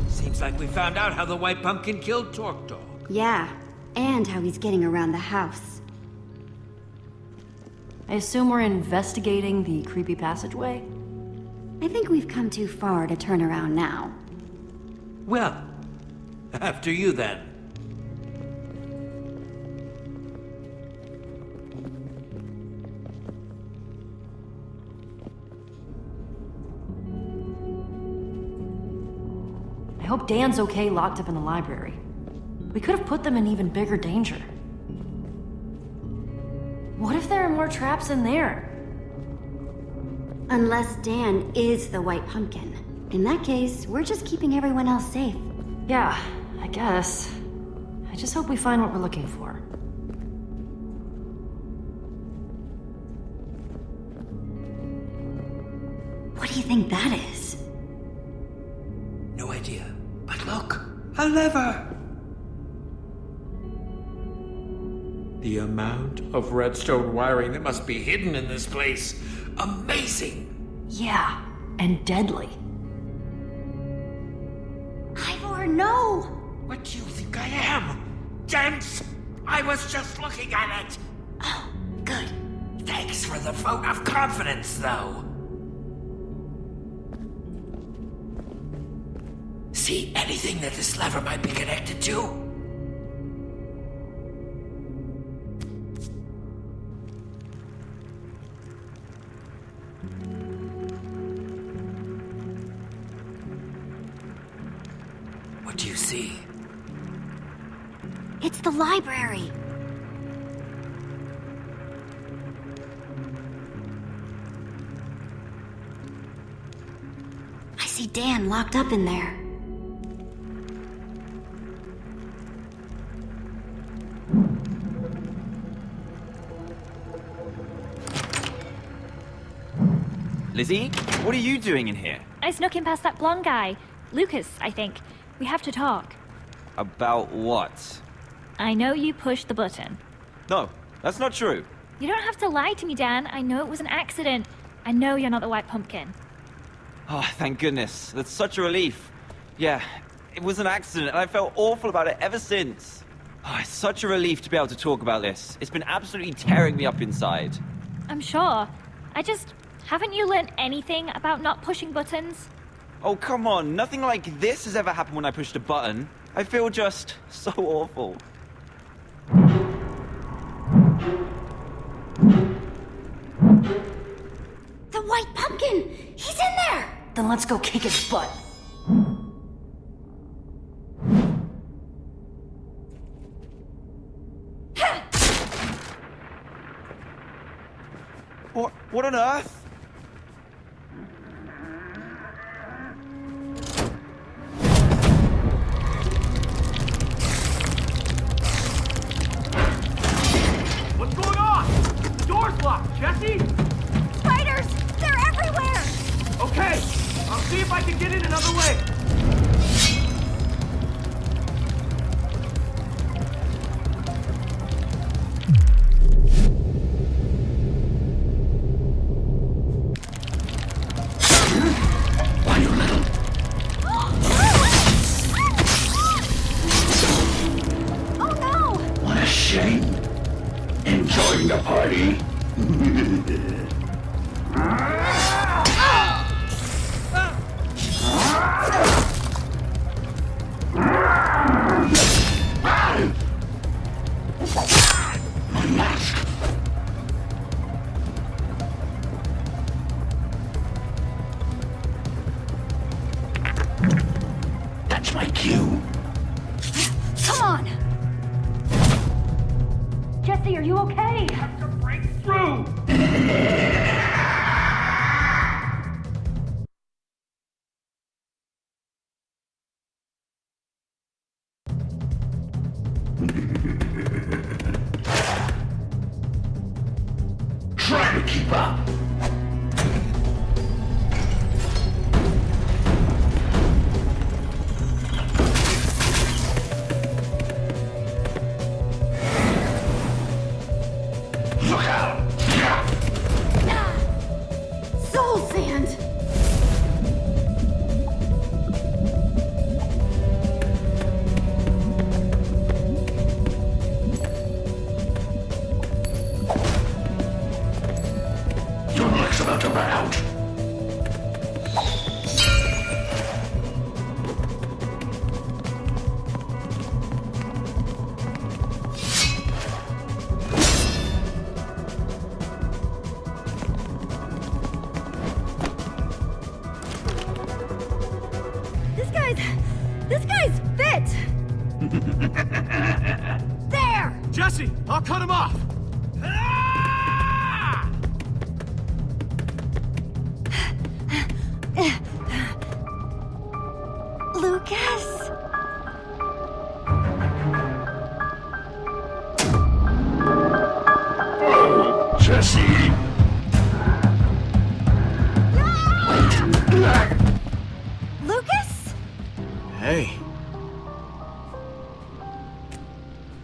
seems like we found out how the White Pumpkin killed Torque Dog. Yeah, and how he's getting around the house. I assume we're investigating the creepy passageway? I think we've come too far to turn around now. Well, after you then. I hope Dan's okay locked up in the library. We could have put them in even bigger danger. What if there are more traps in there? Unless Dan is the White Pumpkin. In that case, we're just keeping everyone else safe. Yeah, I guess. I just hope we find what we're looking for. What do you think that is? No idea. But look, a lever! The amount of redstone wiring that must be hidden in this place. Amazing! Yeah, and deadly. Ivor, no! What do you think I am? Dense? I was just looking at it! Oh, good. Thanks for the vote of confidence, though. See anything that this lever might be connected to? What do you see? It's the library. I see Dan locked up in there. Lizzie, what are you doing in here? I snuck in past that blonde guy. Lucas, I think. We have to talk. About what? I know you pushed the button. No, that's not true. You don't have to lie to me, Dan. I know it was an accident. I know you're not the White Pumpkin. Oh, thank goodness. That's such a relief. Yeah, it was an accident, and I felt awful about it ever since. Oh, it's such a relief to be able to talk about this. It's been absolutely tearing me up inside. I'm sure. Haven't you learned anything about not pushing buttons? Oh, come on. Nothing like this has ever happened when I pushed a button. I feel just so awful. The White Pumpkin! He's in there! Then let's go kick its butt. What on earth? What's going on? The door's locked, Jesse! Spiders! They're everywhere! Okay, I'll see if I can get in another way. hosting a party? My mask! That's my cue. Come on! Jesse, are you okay? Have to break through! Try to keep up. Look out! Soul sand! Your luck's about to run out. This guy's fit! There! Jesse, I'll cut him off! Lucas? Jesse! Lucas? Hey.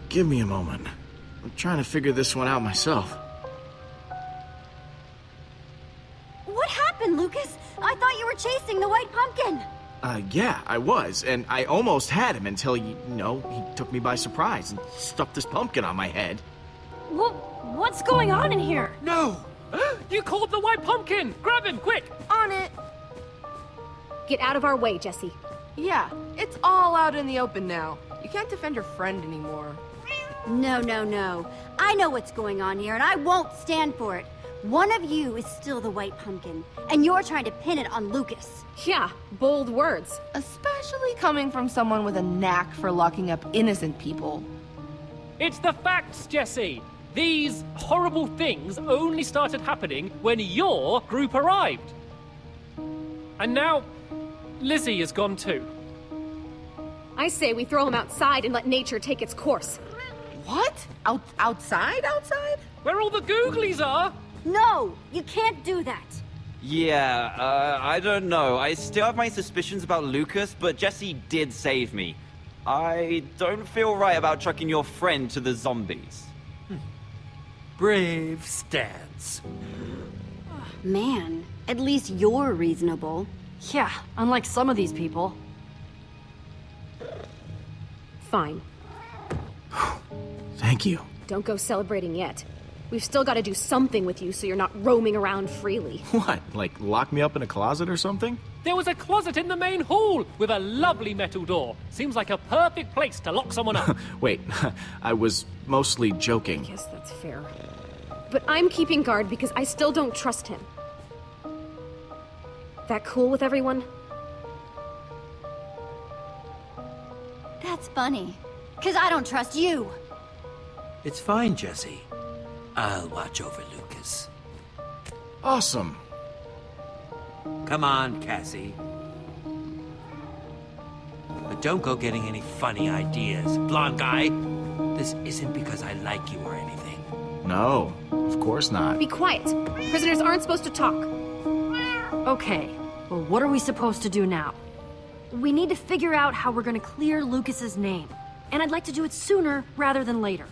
Give me a moment. I'm trying to figure this one out myself. What happened, Lucas? I thought you were chasing the white pumpkin. Yeah, I was, and I almost had him until, he took me by surprise and stuffed this pumpkin on my head. What's going on in here? No! You called the white pumpkin! Grab him, quick! On it. Get out of our way, Jesse. Yeah, it's all out in the open now. You can't defend your friend anymore. No. I know what's going on here, and I won't stand for it. One of you is still the white pumpkin, and you're trying to pin it on Lucas. Yeah, bold words. Especially coming from someone with a knack for locking up innocent people. It's the facts, Jesse! These horrible things only started happening when your group arrived. And now, Lizzie is gone too. I say we throw him outside and let nature take its course. What? Outside? Where all the googlies are! No, you can't do that. Yeah, I don't know. I still have my suspicions about Lucas, but Jesse did save me. I don't feel right about chucking your friend to the zombies. Brave stance. Man, at least you're reasonable. Yeah, unlike some of these people. Fine. Thank you. Don't go celebrating yet. We've still got to do something with you so you're not roaming around freely. What, like lock me up in a closet or something? There was a closet in the main hall with a lovely metal door. Seems like a perfect place to lock someone up. Wait, I was mostly joking. Yes, that's fair. But I'm keeping guard because I still don't trust him. That cool with everyone? That's funny. 'Cause I don't trust you. It's fine, Jesse. I'll watch over Lucas. Awesome. Come on, Cassie. But don't go getting any funny ideas, blonde guy. This isn't because I like you or anything. No, of course not. Be quiet. Prisoners aren't supposed to talk. Okay, well, what are we supposed to do now? We need to figure out how we're gonna clear Lucas's name. And I'd like to do it sooner rather than later.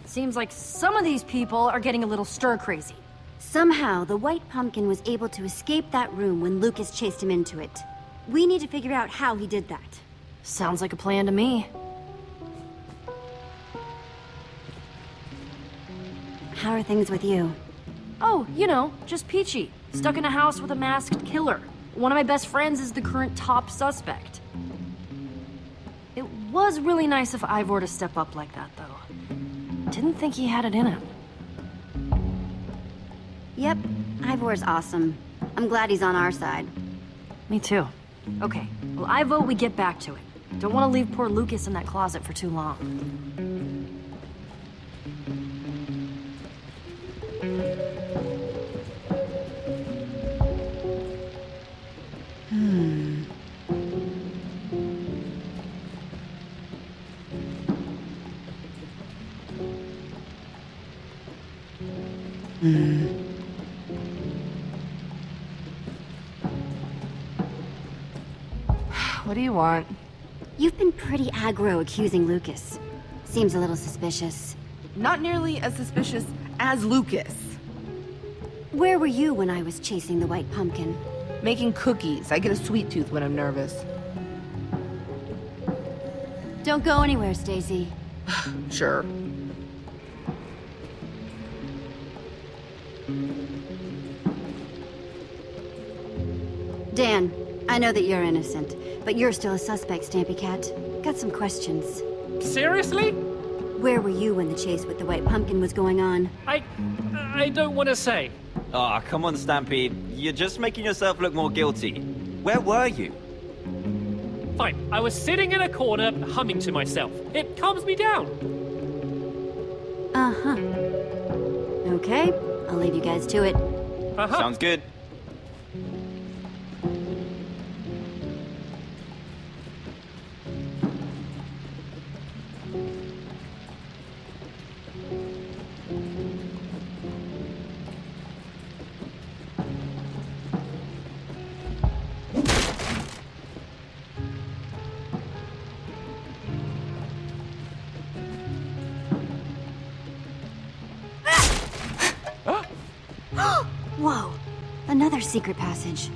Seems like some of these people are getting a little stir-crazy. Somehow, the white pumpkin was able to escape that room when Lucas chased him into it. We need to figure out how he did that. Sounds like a plan to me. how are things with you? Oh, you know, just peachy. Stuck in a house with a masked killer. One of my best friends is the current top suspect. It was really nice of Ivor to step up like that, though. Didn't think he had it in him. Yep, Ivor's awesome. I'm glad he's on our side. Me too. Okay, well, I vote we get back to it. Don't want to leave poor Lucas in that closet for too long. What do you want? You've been pretty aggro accusing Lucas. Seems a little suspicious. Not nearly as suspicious as Lucas. Where were you when I was chasing the white pumpkin? Making cookies. I get a sweet tooth when I'm nervous. Don't go anywhere, Stacy. Sure. Dan, I know that you're innocent, but you're still a suspect, Stampy Cat. Got some questions. Seriously? Where were you when the chase with the white pumpkin was going on? I don't want to say. Ah, come on, Stampy. You're just making yourself look more guilty. Where were you? Fine, I was sitting in a corner, humming to myself. It calms me down. Uh-huh. Okay, I'll leave you guys to it. Uh-huh. Sounds good. Whoa, another secret passage.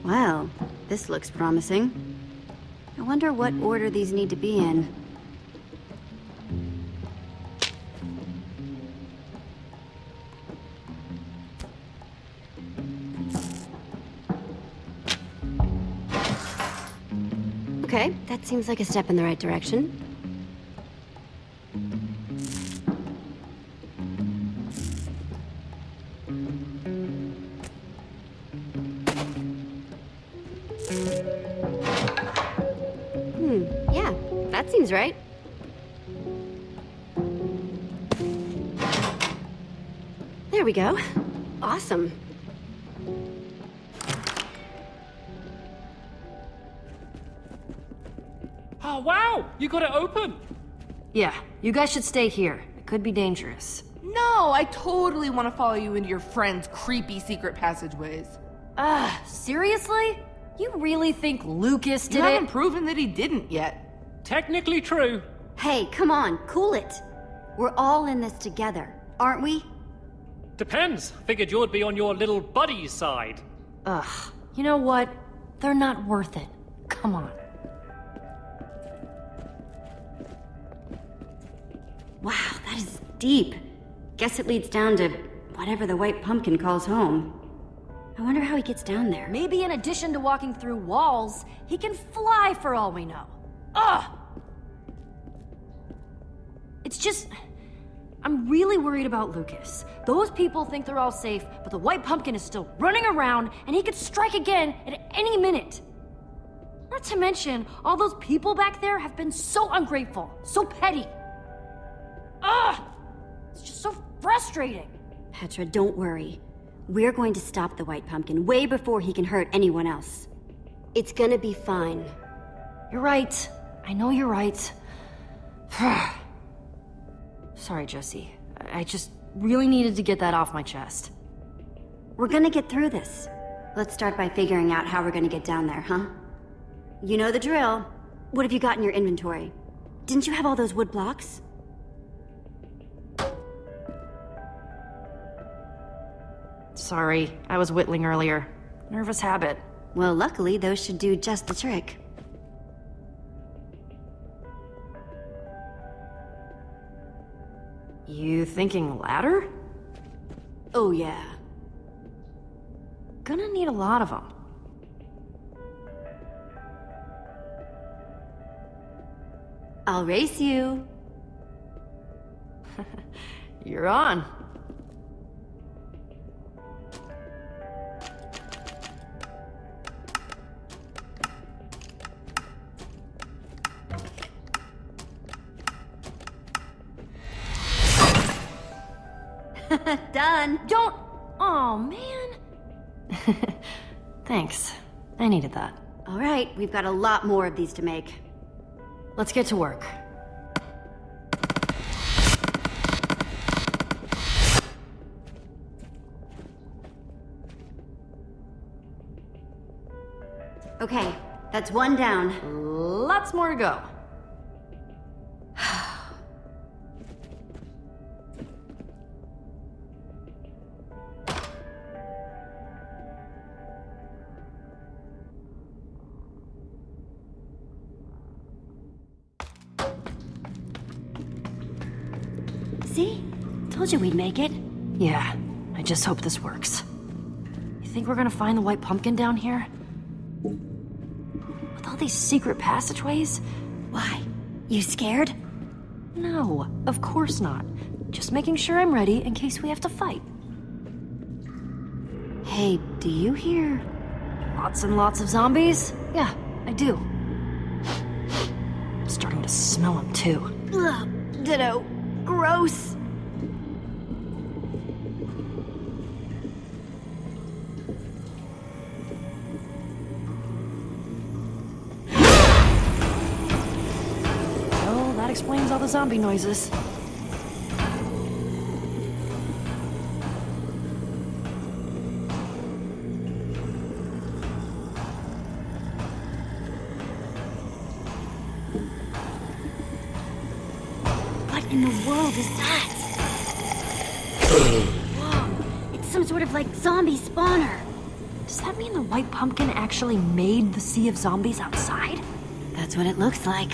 Well, this looks promising. I wonder what order these need to be in. Okay, that seems like a step in the right direction. Yeah, that seems right. There we go. Awesome. Oh, wow! You got it open! Yeah, you guys should stay here. It could be dangerous. No, I totally want to follow you into your friend's creepy secret passageways. Seriously? You really think Lucas did You it? haven't proven that he didn't yet. Technically true. Hey, come on, cool it. We're all in this together, aren't we? Depends. Figured you'd be on your little buddy's side. Ugh, you know what? They're not worth it. Come on. Wow, that is deep. Guess it leads down to whatever the white pumpkin calls home. I wonder how he gets down there. Maybe in addition to walking through walls, he can fly for all we know. Ugh! It's just... I'm really worried about Lucas. Those people think they're all safe, but the white pumpkin is still running around, and he could strike again at any minute. Not to mention, all those people back there have been so ungrateful, so petty. Ugh! It's just so frustrating. Petra, don't worry. We're going to stop the white pumpkin way before he can hurt anyone else. It's gonna be fine. You're right. I know you're right. Sorry, Jesse. I just really needed to get that off my chest. We're gonna get through this. Let's start by figuring out how we're gonna get down there, huh? You know the drill. What have you got in your inventory? Didn't you have all those wood blocks? Sorry, I was whittling earlier. Nervous habit. Well, luckily, those should do just the trick. You thinking ladder? Oh, yeah. Gonna need a lot of them. I'll race you. You're on. Done. Don't... Oh, man. Thanks. I needed that. All right, we've got a lot more of these to make. Let's get to work. Okay, that's one down. Lots more to go. See? Told you we'd make it. Yeah, I just hope this works. You think we're gonna find the white pumpkin down here? With all these secret passageways? Why? You scared? No, of course not. Just making sure I'm ready in case we have to fight. Hey, do you hear? Lots and lots of zombies? Yeah, I do. I'm starting to smell them too. Ugh, ditto. Gross. Oh, that explains all the zombie noises. What in the world is that? Whoa, it's some sort of like zombie spawner. Does that mean the white pumpkin actually made the sea of zombies outside? That's what it looks like.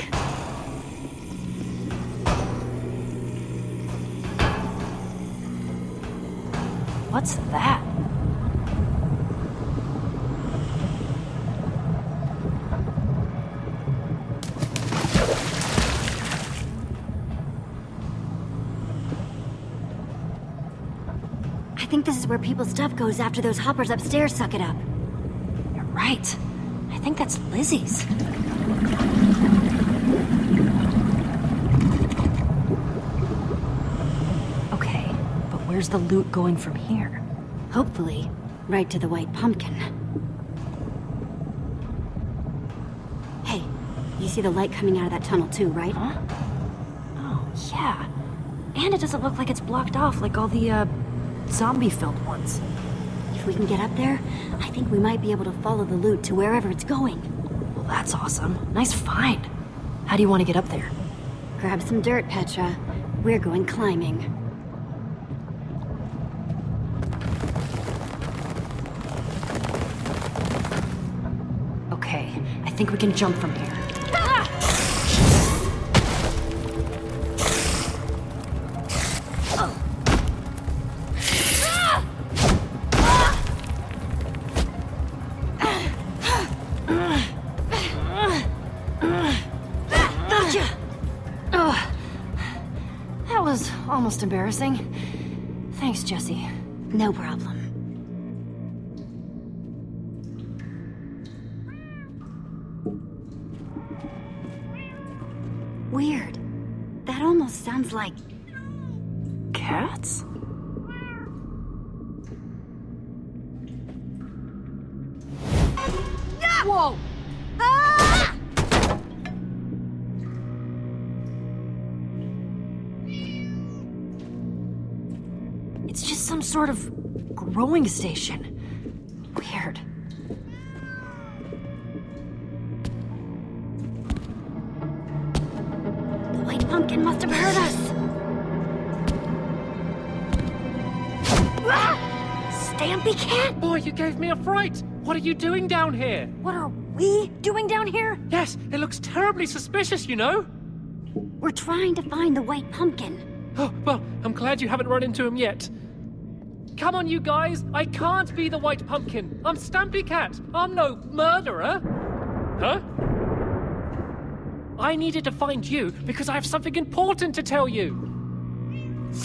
What's that? I think this is where people's stuff goes after those hoppers upstairs suck it up. You're right. I think that's Lizzie's. Okay, but where's the loot going from here? Hopefully, right to the white pumpkin. Hey, you see the light coming out of that tunnel too, right? Huh? Oh, yeah. And it doesn't look like it's blocked off like all the, zombie-filled ones. If we can get up there, I think we might be able to follow the loot to wherever it's going. Well, that's awesome. Nice find. How do you want to get up there? Grab some dirt, Petra. We're going climbing. Okay, I think we can jump from here. Almost embarrassing. Thanks, Jesse. No problem. Weird. That almost sounds like... cats? Whoa! Ah! It's just some sort of growing station. Weird. The white pumpkin must have heard us. Ah! Stampy cat? Boy, you gave me a fright! What are you doing down here? What are we doing down here? Yes, it looks terribly suspicious, you know? We're trying to find the white pumpkin. Oh, well, I'm glad you haven't run into him yet. Come on, you guys. I can't be the White Pumpkin. I'm Stampy Cat. I'm no murderer. Huh? I needed to find you because I have something important to tell you.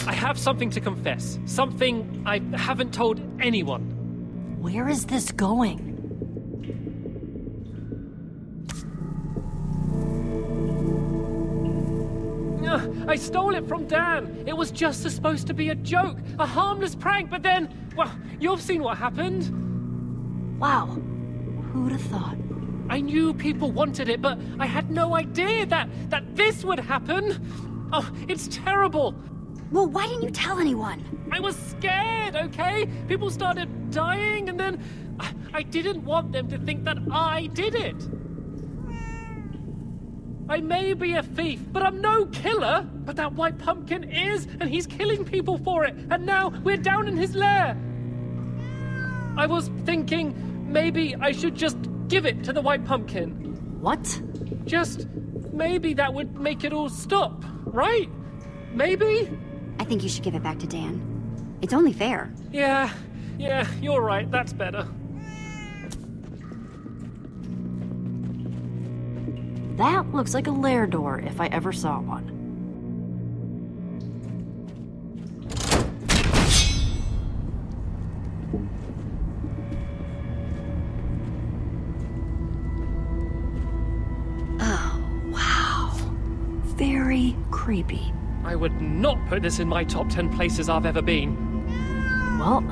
I have something to confess. Something I haven't told anyone. Where is this going? I stole it from Dan. It was just supposed to be a joke, a harmless prank, but then, well, you've seen what happened. Wow. Who'd have thought? I knew people wanted it, but I had no idea that this would happen. Oh, it's terrible. Well, why didn't you tell anyone? I was scared, okay? People started dying, and then I didn't want them to think that I did it. I may be a thief, but I'm no killer. But that White Pumpkin is, and he's killing people for it. And now we're down in his lair. I was thinking maybe I should just give it to the White Pumpkin. What? Just maybe that would make it all stop, right? Maybe? I think you should give it back to Dan. It's only fair. Yeah, you're right. That's better. That looks like a lair door if I ever saw one. Oh, wow. Very creepy. I would not put this in my top 10 places I've ever been. Well,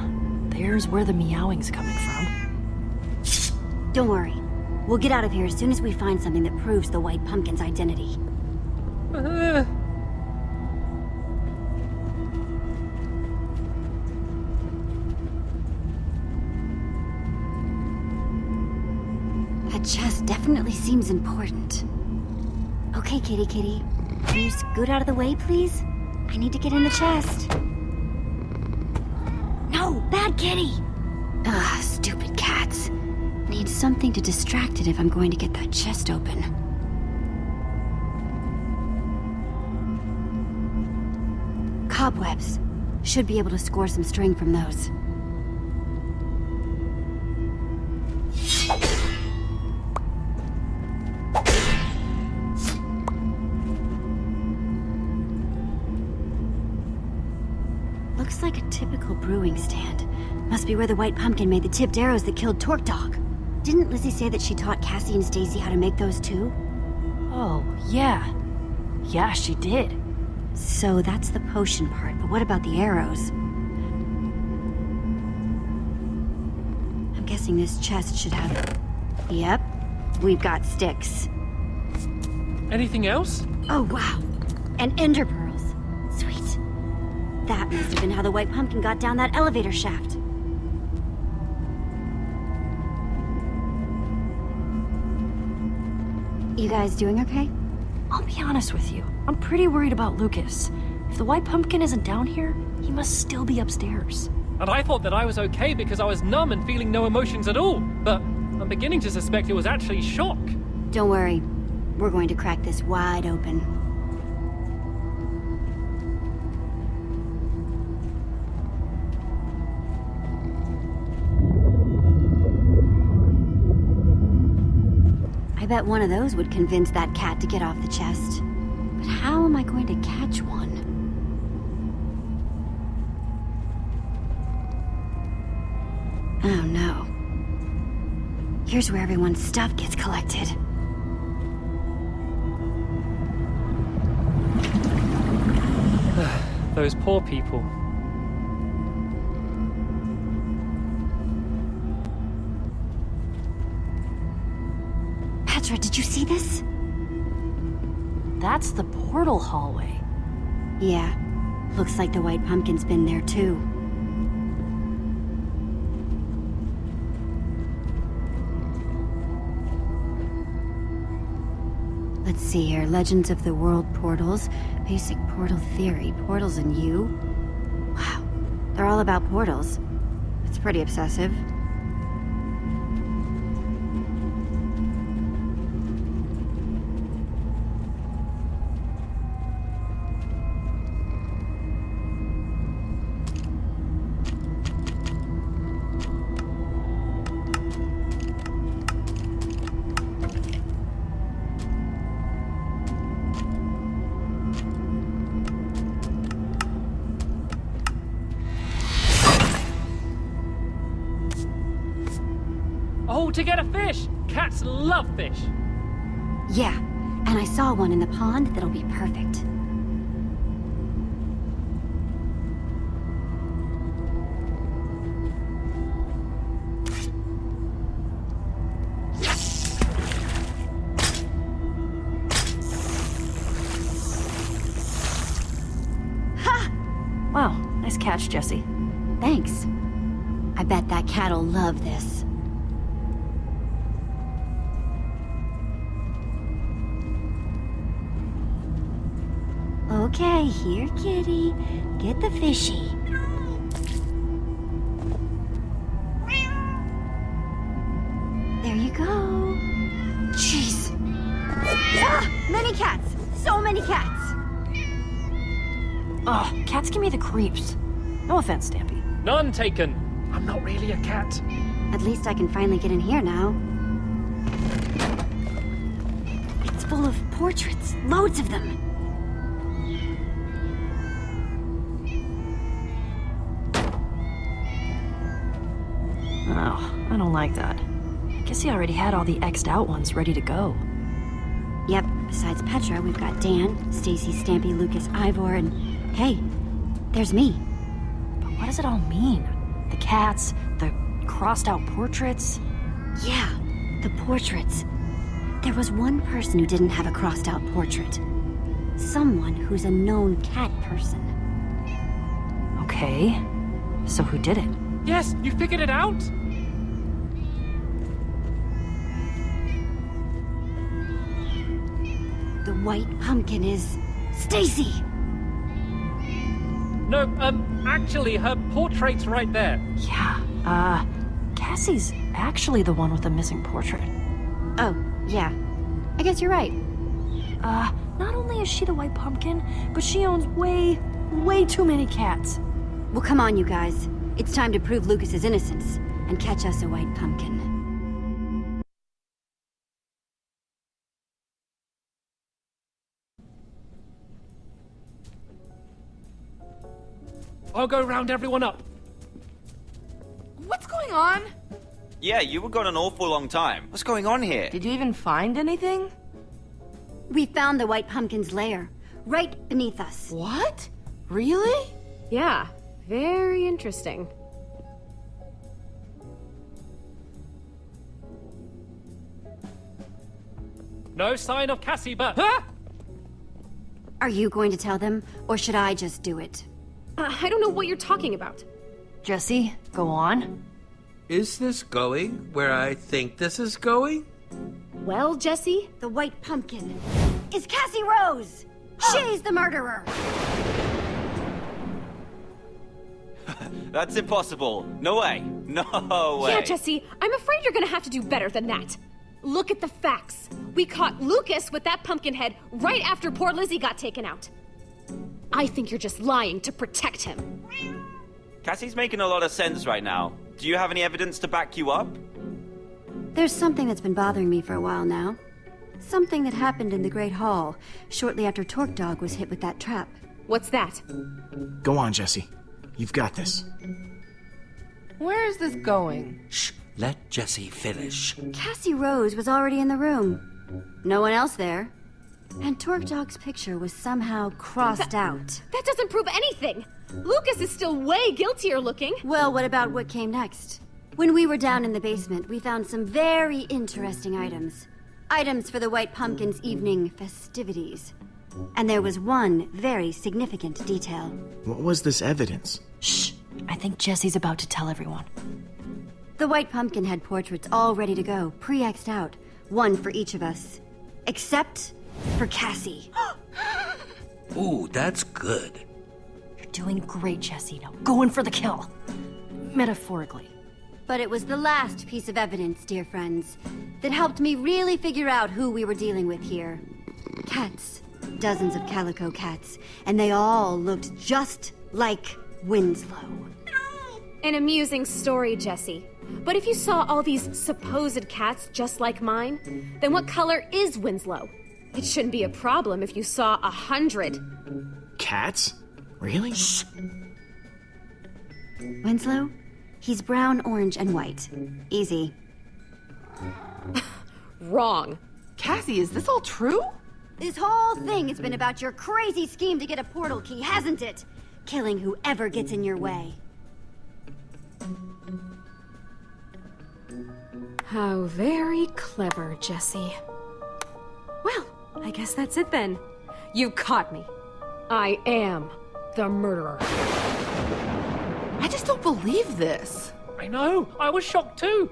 there's where the meowing's coming from. Don't worry. We'll get out of here as soon as we find something that proves the White Pumpkin's identity. That chest definitely seems important. Okay, kitty. Can you scoot out of the way, please? I need to get in the chest. No, bad kitty! Ugh, stupid cats. Need something to distract it if I'm going to get that chest open. Cobwebs. Should be able to score some string from those. Looks like a typical brewing stand. Must be where the White Pumpkin made the tipped arrows that killed Torque Dog. Didn't Lizzie say that she taught Cassie and Stacy how to make those too? Oh, yeah. Yeah, she did. So that's the potion part, but what about the arrows? I'm guessing this chest should have... Yep, we've got sticks. Anything else? Oh, wow. And ender pearls. Sweet. That must have been how the White Pumpkin got down that elevator shaft. You guys doing okay? I'll be honest with you. I'm pretty worried about Lucas. If the White Pumpkin isn't down here, he must still be upstairs. And I thought that I was okay because I was numb and feeling no emotions at all. But I'm beginning to suspect it was actually shock. Don't worry. We're going to crack this wide open. I bet one of those would convince that cat to get off the chest. But how am I going to catch one? Oh no. Here's where everyone's stuff gets collected. Those poor people. Petra, did you see this? That's the portal hallway. Yeah. Looks like the White Pumpkin's been there too. Let's see here. Legends of the World Portals. Basic portal theory. Portals and you. Wow. They're all about portals. It's pretty obsessive. to get a fish! Cats love fish! Yeah, and I saw one in the pond that'll be perfect. Ha! Wow, nice catch, Jesse. Thanks. I bet that cat'll love this. Okay, here, kitty. Get the fishy. There you go. Jeez. Ah! Many cats! So many cats! Ugh, cats give me the creeps. No offense, Stampy. None taken. I'm not really a cat. At least I can finally get in here now. It's full of portraits. Loads of them. Oh, I don't like that. Guess he already had all the X'd out ones ready to go. Yep, besides Petra, we've got Dan, Stacy, Stampy, Lucas, Ivor, and... hey, there's me. But what does it all mean? The cats, the crossed out portraits? Yeah, the portraits. There was one person who didn't have a crossed out portrait. Someone who's a known cat person. Okay, so who did it? Yes, you figured it out? The white pumpkin is... Stacy! No, actually, her portrait's right there. Yeah, Cassie's actually the one with the missing portrait. Oh, yeah. I guess you're right. Not only is she the white pumpkin, but she owns way too many cats. Well, come on, you guys. It's time to prove Lucas's innocence and catch us a white pumpkin. I'll go round everyone up. What's going on? Yeah, you were gone an awful long time. What's going on here? Did you even find anything? We found the white pumpkin's lair, right beneath us. What? Really? Yeah, very interesting. No sign of Cassie, but... Huh? Are you going to tell them, or should I just do it? I don't know what you're talking about. Jesse, go on. Is this going where I think this is going? Well, Jesse? The white pumpkin is Cassie Rose! She's the murderer! That's impossible. No way. No way. Yeah, Jesse, I'm afraid you're gonna have to do better than that. Look at the facts. We caught Lucas with that pumpkin head right after poor Lizzie got taken out. I think you're just lying to protect him. Cassie's making a lot of sense right now. Do you have any evidence to back you up? There's something that's been bothering me for a while now. Something that happened in the Great Hall, shortly after Torque Dog was hit with that trap. What's that? Go on, Jesse. You've got this. Where is this going? Shh, let Jesse finish. Cassie Rose was already in the room. No one else there. And Torque Dog's picture was somehow crossed out. That doesn't prove anything! Lucas is still way guiltier looking! Well, what about what came next? When we were down in the basement, we found some very interesting items. Items for the White Pumpkin's evening festivities. And there was one very significant detail. What was this evidence? Shh, I think Jesse's about to tell everyone. The White Pumpkin had portraits all ready to go, pre-X'd out. One for each of us. Except for Cassie. Ooh, that's good. You're doing great, Jesse. Now go in for the kill. Metaphorically. But it was the last piece of evidence, dear friends, that helped me really figure out who we were dealing with here. Cats. Dozens of calico cats. And they all looked just like Winslow. An amusing story, Jesse. But if you saw all these supposed cats just like mine, then what color is Winslow? It shouldn't be a problem if you saw 100. Cats? Really? Shh. Winslow? He's brown, orange, and white. Easy. Wrong. Cassie, is this all true? This whole thing has been about your crazy scheme to get a portal key, hasn't it? Killing whoever gets in your way. How very clever, Jesse. Well, I guess that's it then. You caught me. I am the murderer. I just don't believe this. I know, I was shocked too.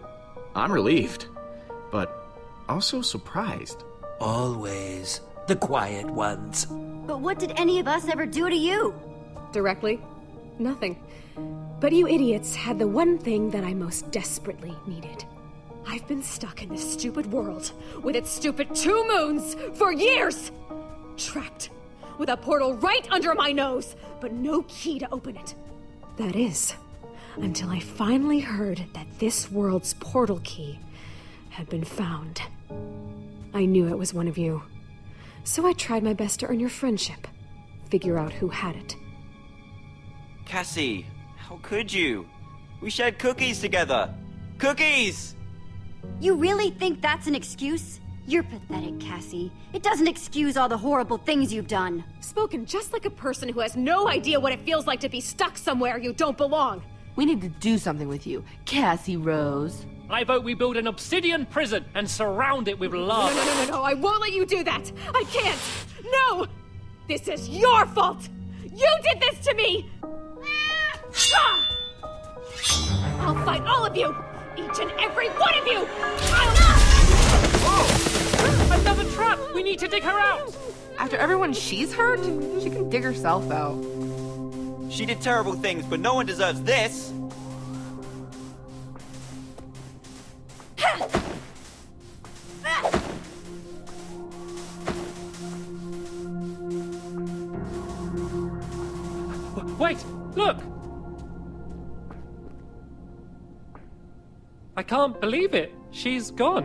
I'm relieved, but also surprised. Always the quiet ones. But what did any of us ever do to you? Directly? Nothing. But you idiots had the one thing that I most desperately needed. I've been stuck in this stupid world with its stupid 2 moons for years! Trapped, with a portal right under my nose, but no key to open it. That is, until I finally heard that this world's portal key had been found. I knew it was one of you, so I tried my best to earn your friendship, figure out who had it. Cassie, how could you? We shared cookies together. Cookies! You really think that's an excuse? You're pathetic, Cassie. It doesn't excuse all the horrible things you've done. Spoken just like a person who has no idea what it feels like to be stuck somewhere you don't belong. We need to do something with you, Cassie Rose. I vote we build an obsidian prison and surround it with lava. No, I won't let you do that! I can't! No! This is your fault! You did this to me! I'll fight all of you! Each and every one of you! Oh! Another trap! We need to dig her out! After everyone she's hurt, she can dig herself out. She did terrible things, but no one deserves this! Wait! Look! I can't believe it. She's gone.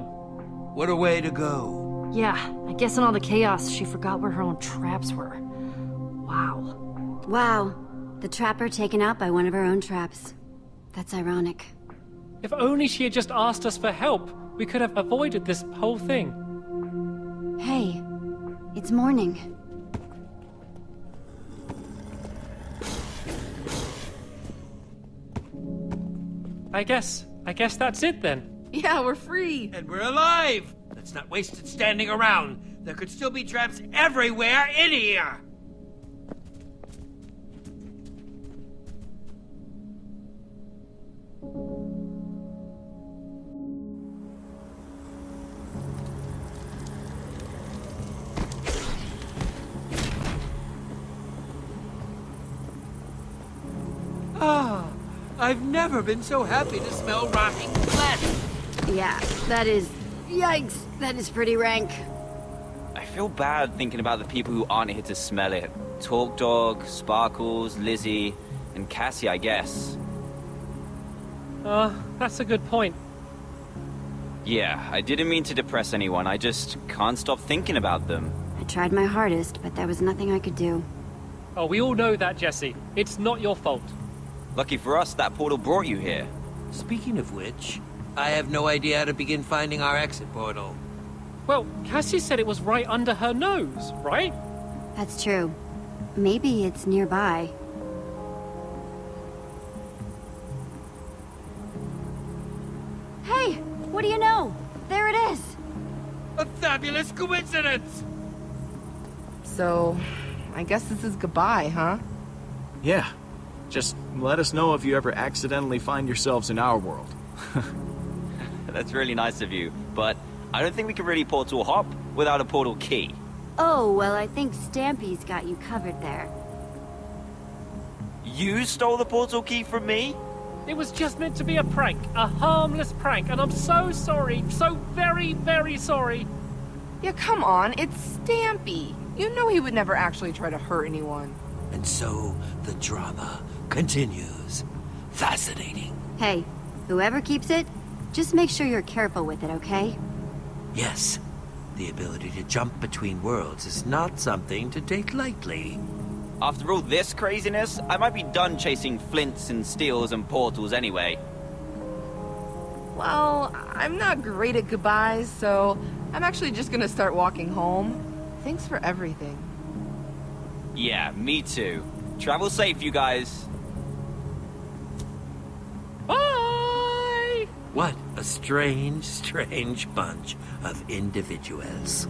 What a way to go. Yeah, I guess in all the chaos, she forgot where her own traps were. Wow. Wow. The trapper taken out by one of her own traps. That's ironic. If only she had just asked us for help, we could have avoided this whole thing. Hey, it's morning. I guess that's it then. Yeah, we're free. And we're alive! Let's not waste it standing around. There could still be traps everywhere in here! Ah, I've never been so happy to smell rotting flesh. Yeah, that is... Yikes, that is pretty rank. I feel bad thinking about the people who aren't here to smell it. Talk Dog, Sparkles, Lizzie, and Cassie, I guess. That's a good point. Yeah, I didn't mean to depress anyone. I just can't stop thinking about them. I tried my hardest, but there was nothing I could do. Oh, we all know that, Jesse. It's not your fault. Lucky for us, that portal brought you here. Speaking of which, I have no idea how to begin finding our exit portal. Well, Cassie said it was right under her nose, right? That's true. Maybe it's nearby. Hey, what do you know? There it is! A fabulous coincidence! So, I guess this is goodbye, huh? Yeah. Just let us know if you ever accidentally find yourselves in our world. That's really nice of you, but I don't think we can really portal hop without a portal key. Oh, well, I think Stampy's got you covered there. You stole the portal key from me? It was just meant to be a prank, a harmless prank, and I'm so sorry, so very, very sorry. Yeah, come on, it's Stampy. You know he would never actually try to hurt anyone. And so, the drama continues. Fascinating. Hey, whoever keeps it, just make sure you're careful with it, okay? Yes, the ability to jump between worlds is not something to take lightly. After all this craziness, I might be done chasing flints and steels and portals anyway. Well, I'm not great at goodbyes, so I'm actually just gonna start walking home. Thanks for everything. Yeah, me too. Travel safe, you guys. Bye! What a strange, strange bunch of individuals.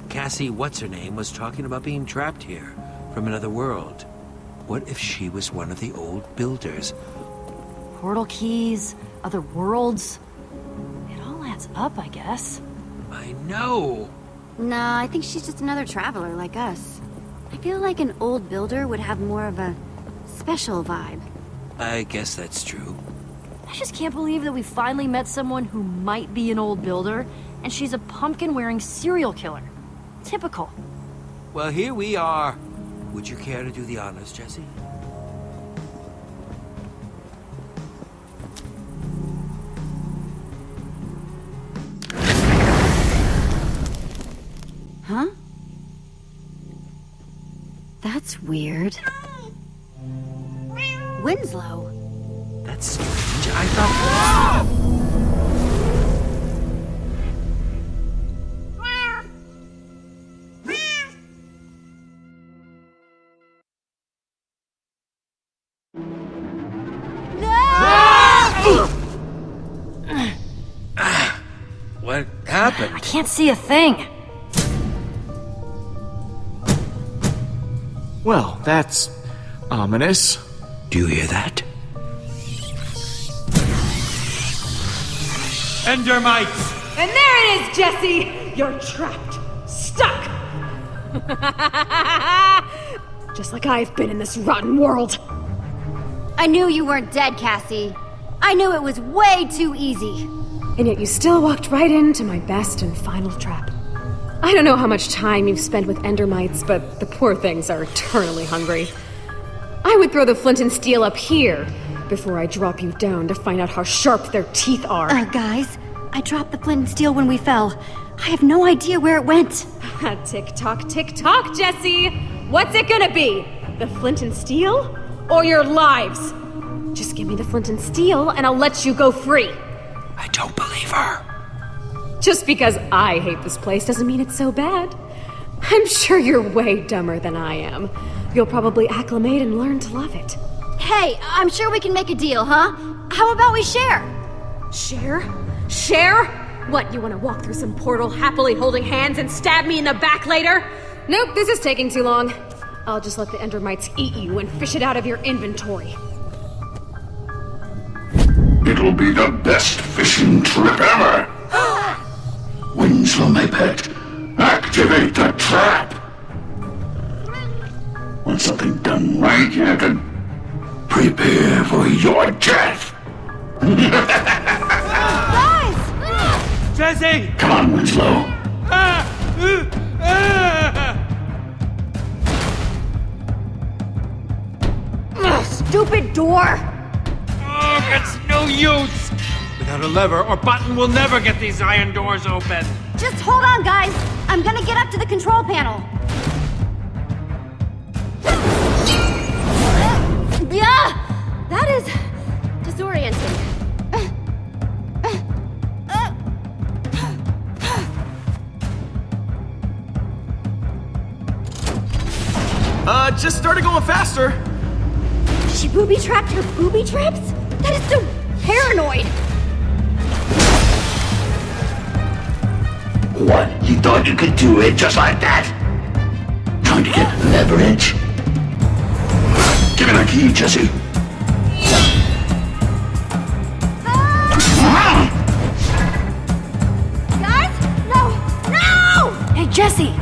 Cassie, what's-her-name, was talking about being trapped here from another world. What if she was one of the old builders? Portal keys, other worlds. It all adds up, I guess. I know. Nah, I think she's just another traveler like us. I feel like an old builder would have more of a special vibe. I guess that's true. I just can't believe that we finally met someone who might be an old builder, and she's a pumpkin-wearing serial killer. Typical. Well, here we are. Would you care to do the honors, Jesse? Huh? That's weird. Winslow. That's strange. I thought... What happened? I can't see a thing. Well, that's ominous. Do you hear that? Endermites! And there it is, Jesse! You're trapped. Stuck! Just like I've been in this rotten world. I knew you weren't dead, Cassie. I knew it was way too easy. And yet you still walked right into my best and final trap. I don't know how much time you've spent with endermites, but the poor things are eternally hungry. I would throw the flint and steel up here before I drop you down to find out how sharp their teeth are. Guys, I dropped the flint and steel when we fell. I have no idea where it went. Tick-tock, tick-tock, Jesse! What's it gonna be? The flint and steel? Or your lives? Just give me the flint and steel and I'll let you go free. I don't believe her. Just because I hate this place doesn't mean it's so bad. I'm sure you're way dumber than I am. You'll probably acclimate and learn to love it. Hey, I'm sure we can make a deal, huh? How about we share? Share? Share? What, you want to walk through some portal happily holding hands and stab me in the back later? Nope, this is taking too long. I'll just let the endermites eat you and fish it out of your inventory. It'll be the best fishing trip ever! Winslow, my pet, activate the trap! Want something done right, Captain? Prepare for your death! Guys! Jesse! Come on, Winslow. Stupid door! Oh, it's no use! Without a lever or button, we'll never get these iron doors open. Just hold on, guys. I'm gonna get up to the control panel. Yeah! That is disorienting. Just started going faster. She booby-trapped her booby traps? That is so paranoid. What? You thought you could do it just like that? Trying to get leverage? Give me the key, Jesse. Guys? No! Hey, Jesse!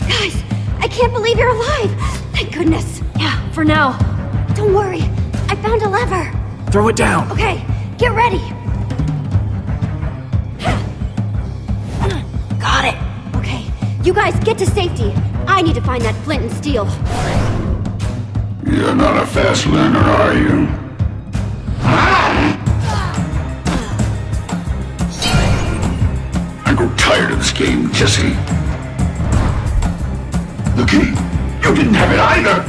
Guys, I can't believe you're alive. Thank goodness. Yeah, for now. Don't worry. I found a lever. Throw it down. Okay, get ready. Got it. Okay, you guys get to safety. I need to find that flint and steel. You're not a fast learner, are you? I grow tired of this game, Jesse. The key. You didn't have it either.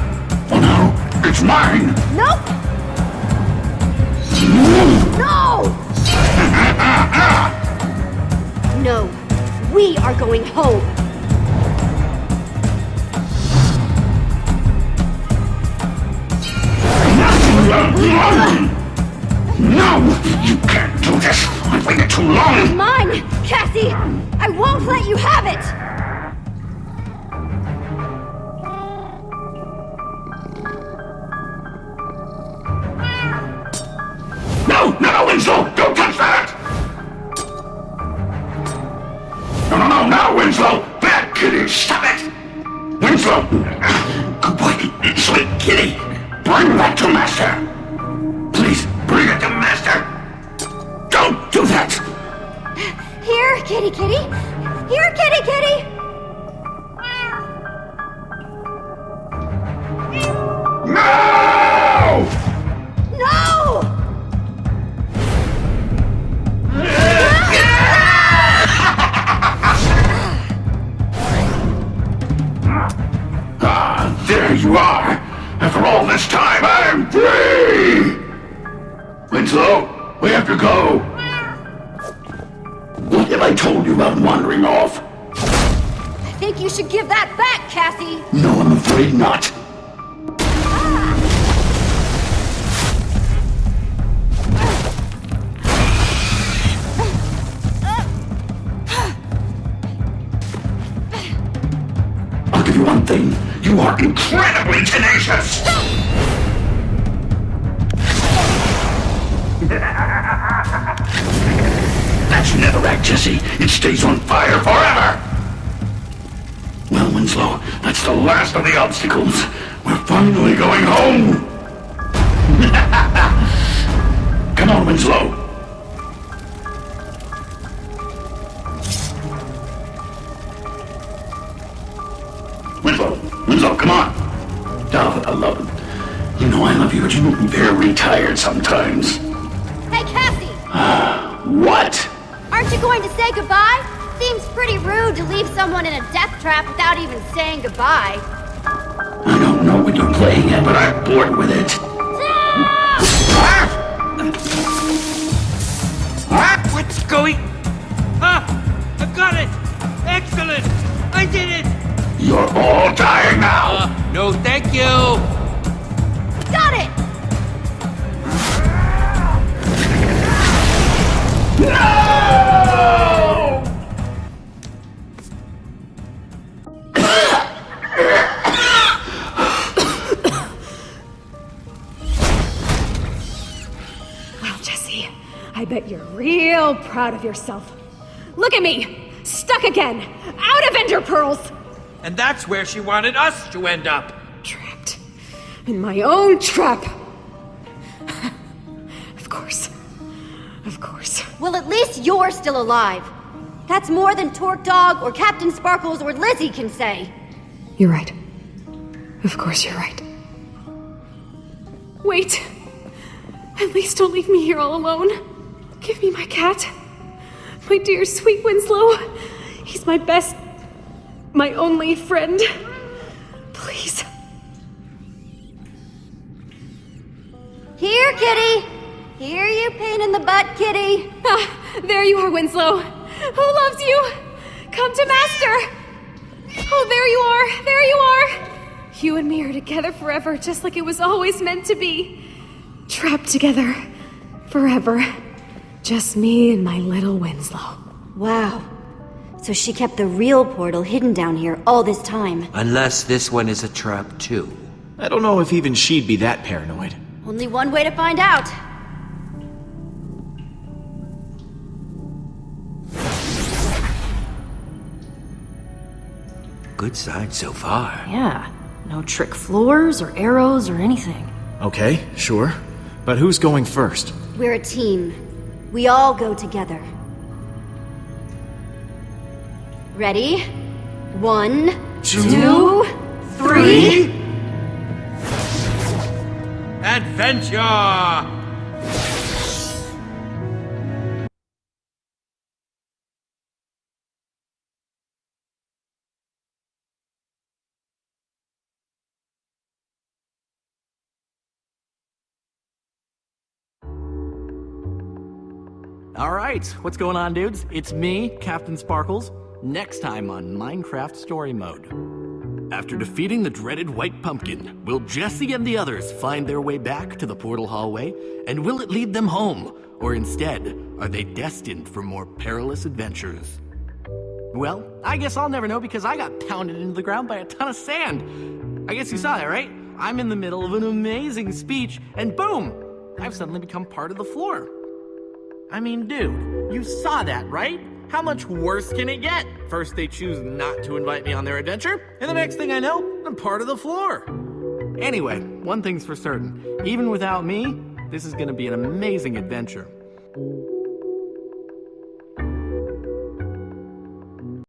Oh no, it's mine. Nope! No! No. We are going home. No! You can't do this! I've waited too long! Mine, Cassie! I won't let you have it! No, Winslow! Don't touch that! No, Winslow! Bad kitty, stop it! Winslow! Good boy, sweet kitty! Bring that to Master! Please, bring it to Master! Don't do that! Here, kitty kitty! Here, kitty kitty! No! No! There you are! After all this time, I'm free! Winslow, we have to go! What have I told you about wandering off? I think you should give that back, Cassie! No, I'm afraid not. I'll give you one thing. You are incredibly tenacious! That's netherrack, Jesse. It stays on fire forever! Well, Winslow, that's the last of the obstacles. We're finally going home! Come on, Winslow. Winslow, come on. Oh, I love it. You know I love you, but you make me very tired sometimes. Hey, Cassie! What? Aren't you going to say goodbye? Seems pretty rude to leave someone in a death trap without even saying goodbye. I don't know what you're playing at, but I'm bored with it. What's going... I got it! Excellent! I did it! You're all dying now! No, thank you! Got it! No! Well, Jesse, I bet you're real proud of yourself. Look at me! Stuck again! Out of Ender Pearls! And that's where she wanted us to end up. Trapped. In my own trap. Of course. Of course. Well, at least you're still alive. That's more than Torque Dog or Captain Sparkles or Lizzie can say. You're right. Of course you're right. Wait. At least don't leave me here all alone. Give me my cat. My dear sweet Winslow. He's my best... my only friend. Please. Here, kitty. Here, you pain in the butt, kitty. Ah, there you are, Winslow. Who loves you? Come to Master. Oh, there you are. There you are. You and me are together forever, just like it was always meant to be. Trapped together. Forever. Just me and my little Winslow. Wow. So she kept the real portal hidden down here all this time. Unless this one is a trap, too. I don't know if even she'd be that paranoid. Only one way to find out. Good sign so far. Yeah. No trick floors or arrows or anything. Okay, sure. But who's going first? We're a team. We all go together. Ready? 1, 2, 3... Adventure! Alright, what's going on, dudes? It's me, Captain Sparkles. Next time on Minecraft Story Mode. After defeating the dreaded White Pumpkin, will Jesse and the others find their way back to the portal hallway? And will it lead them home? Or instead, are they destined for more perilous adventures? Well, I guess I'll never know because I got pounded into the ground by a ton of sand. I guess you saw that, right? I'm in the middle of an amazing speech, and boom! I've suddenly become part of the floor. I mean, dude, you saw that, right? How much worse can it get? First they choose not to invite me on their adventure, and the next thing I know, I'm part of the floor. Anyway, one thing's for certain. Even without me, this is gonna be an amazing adventure.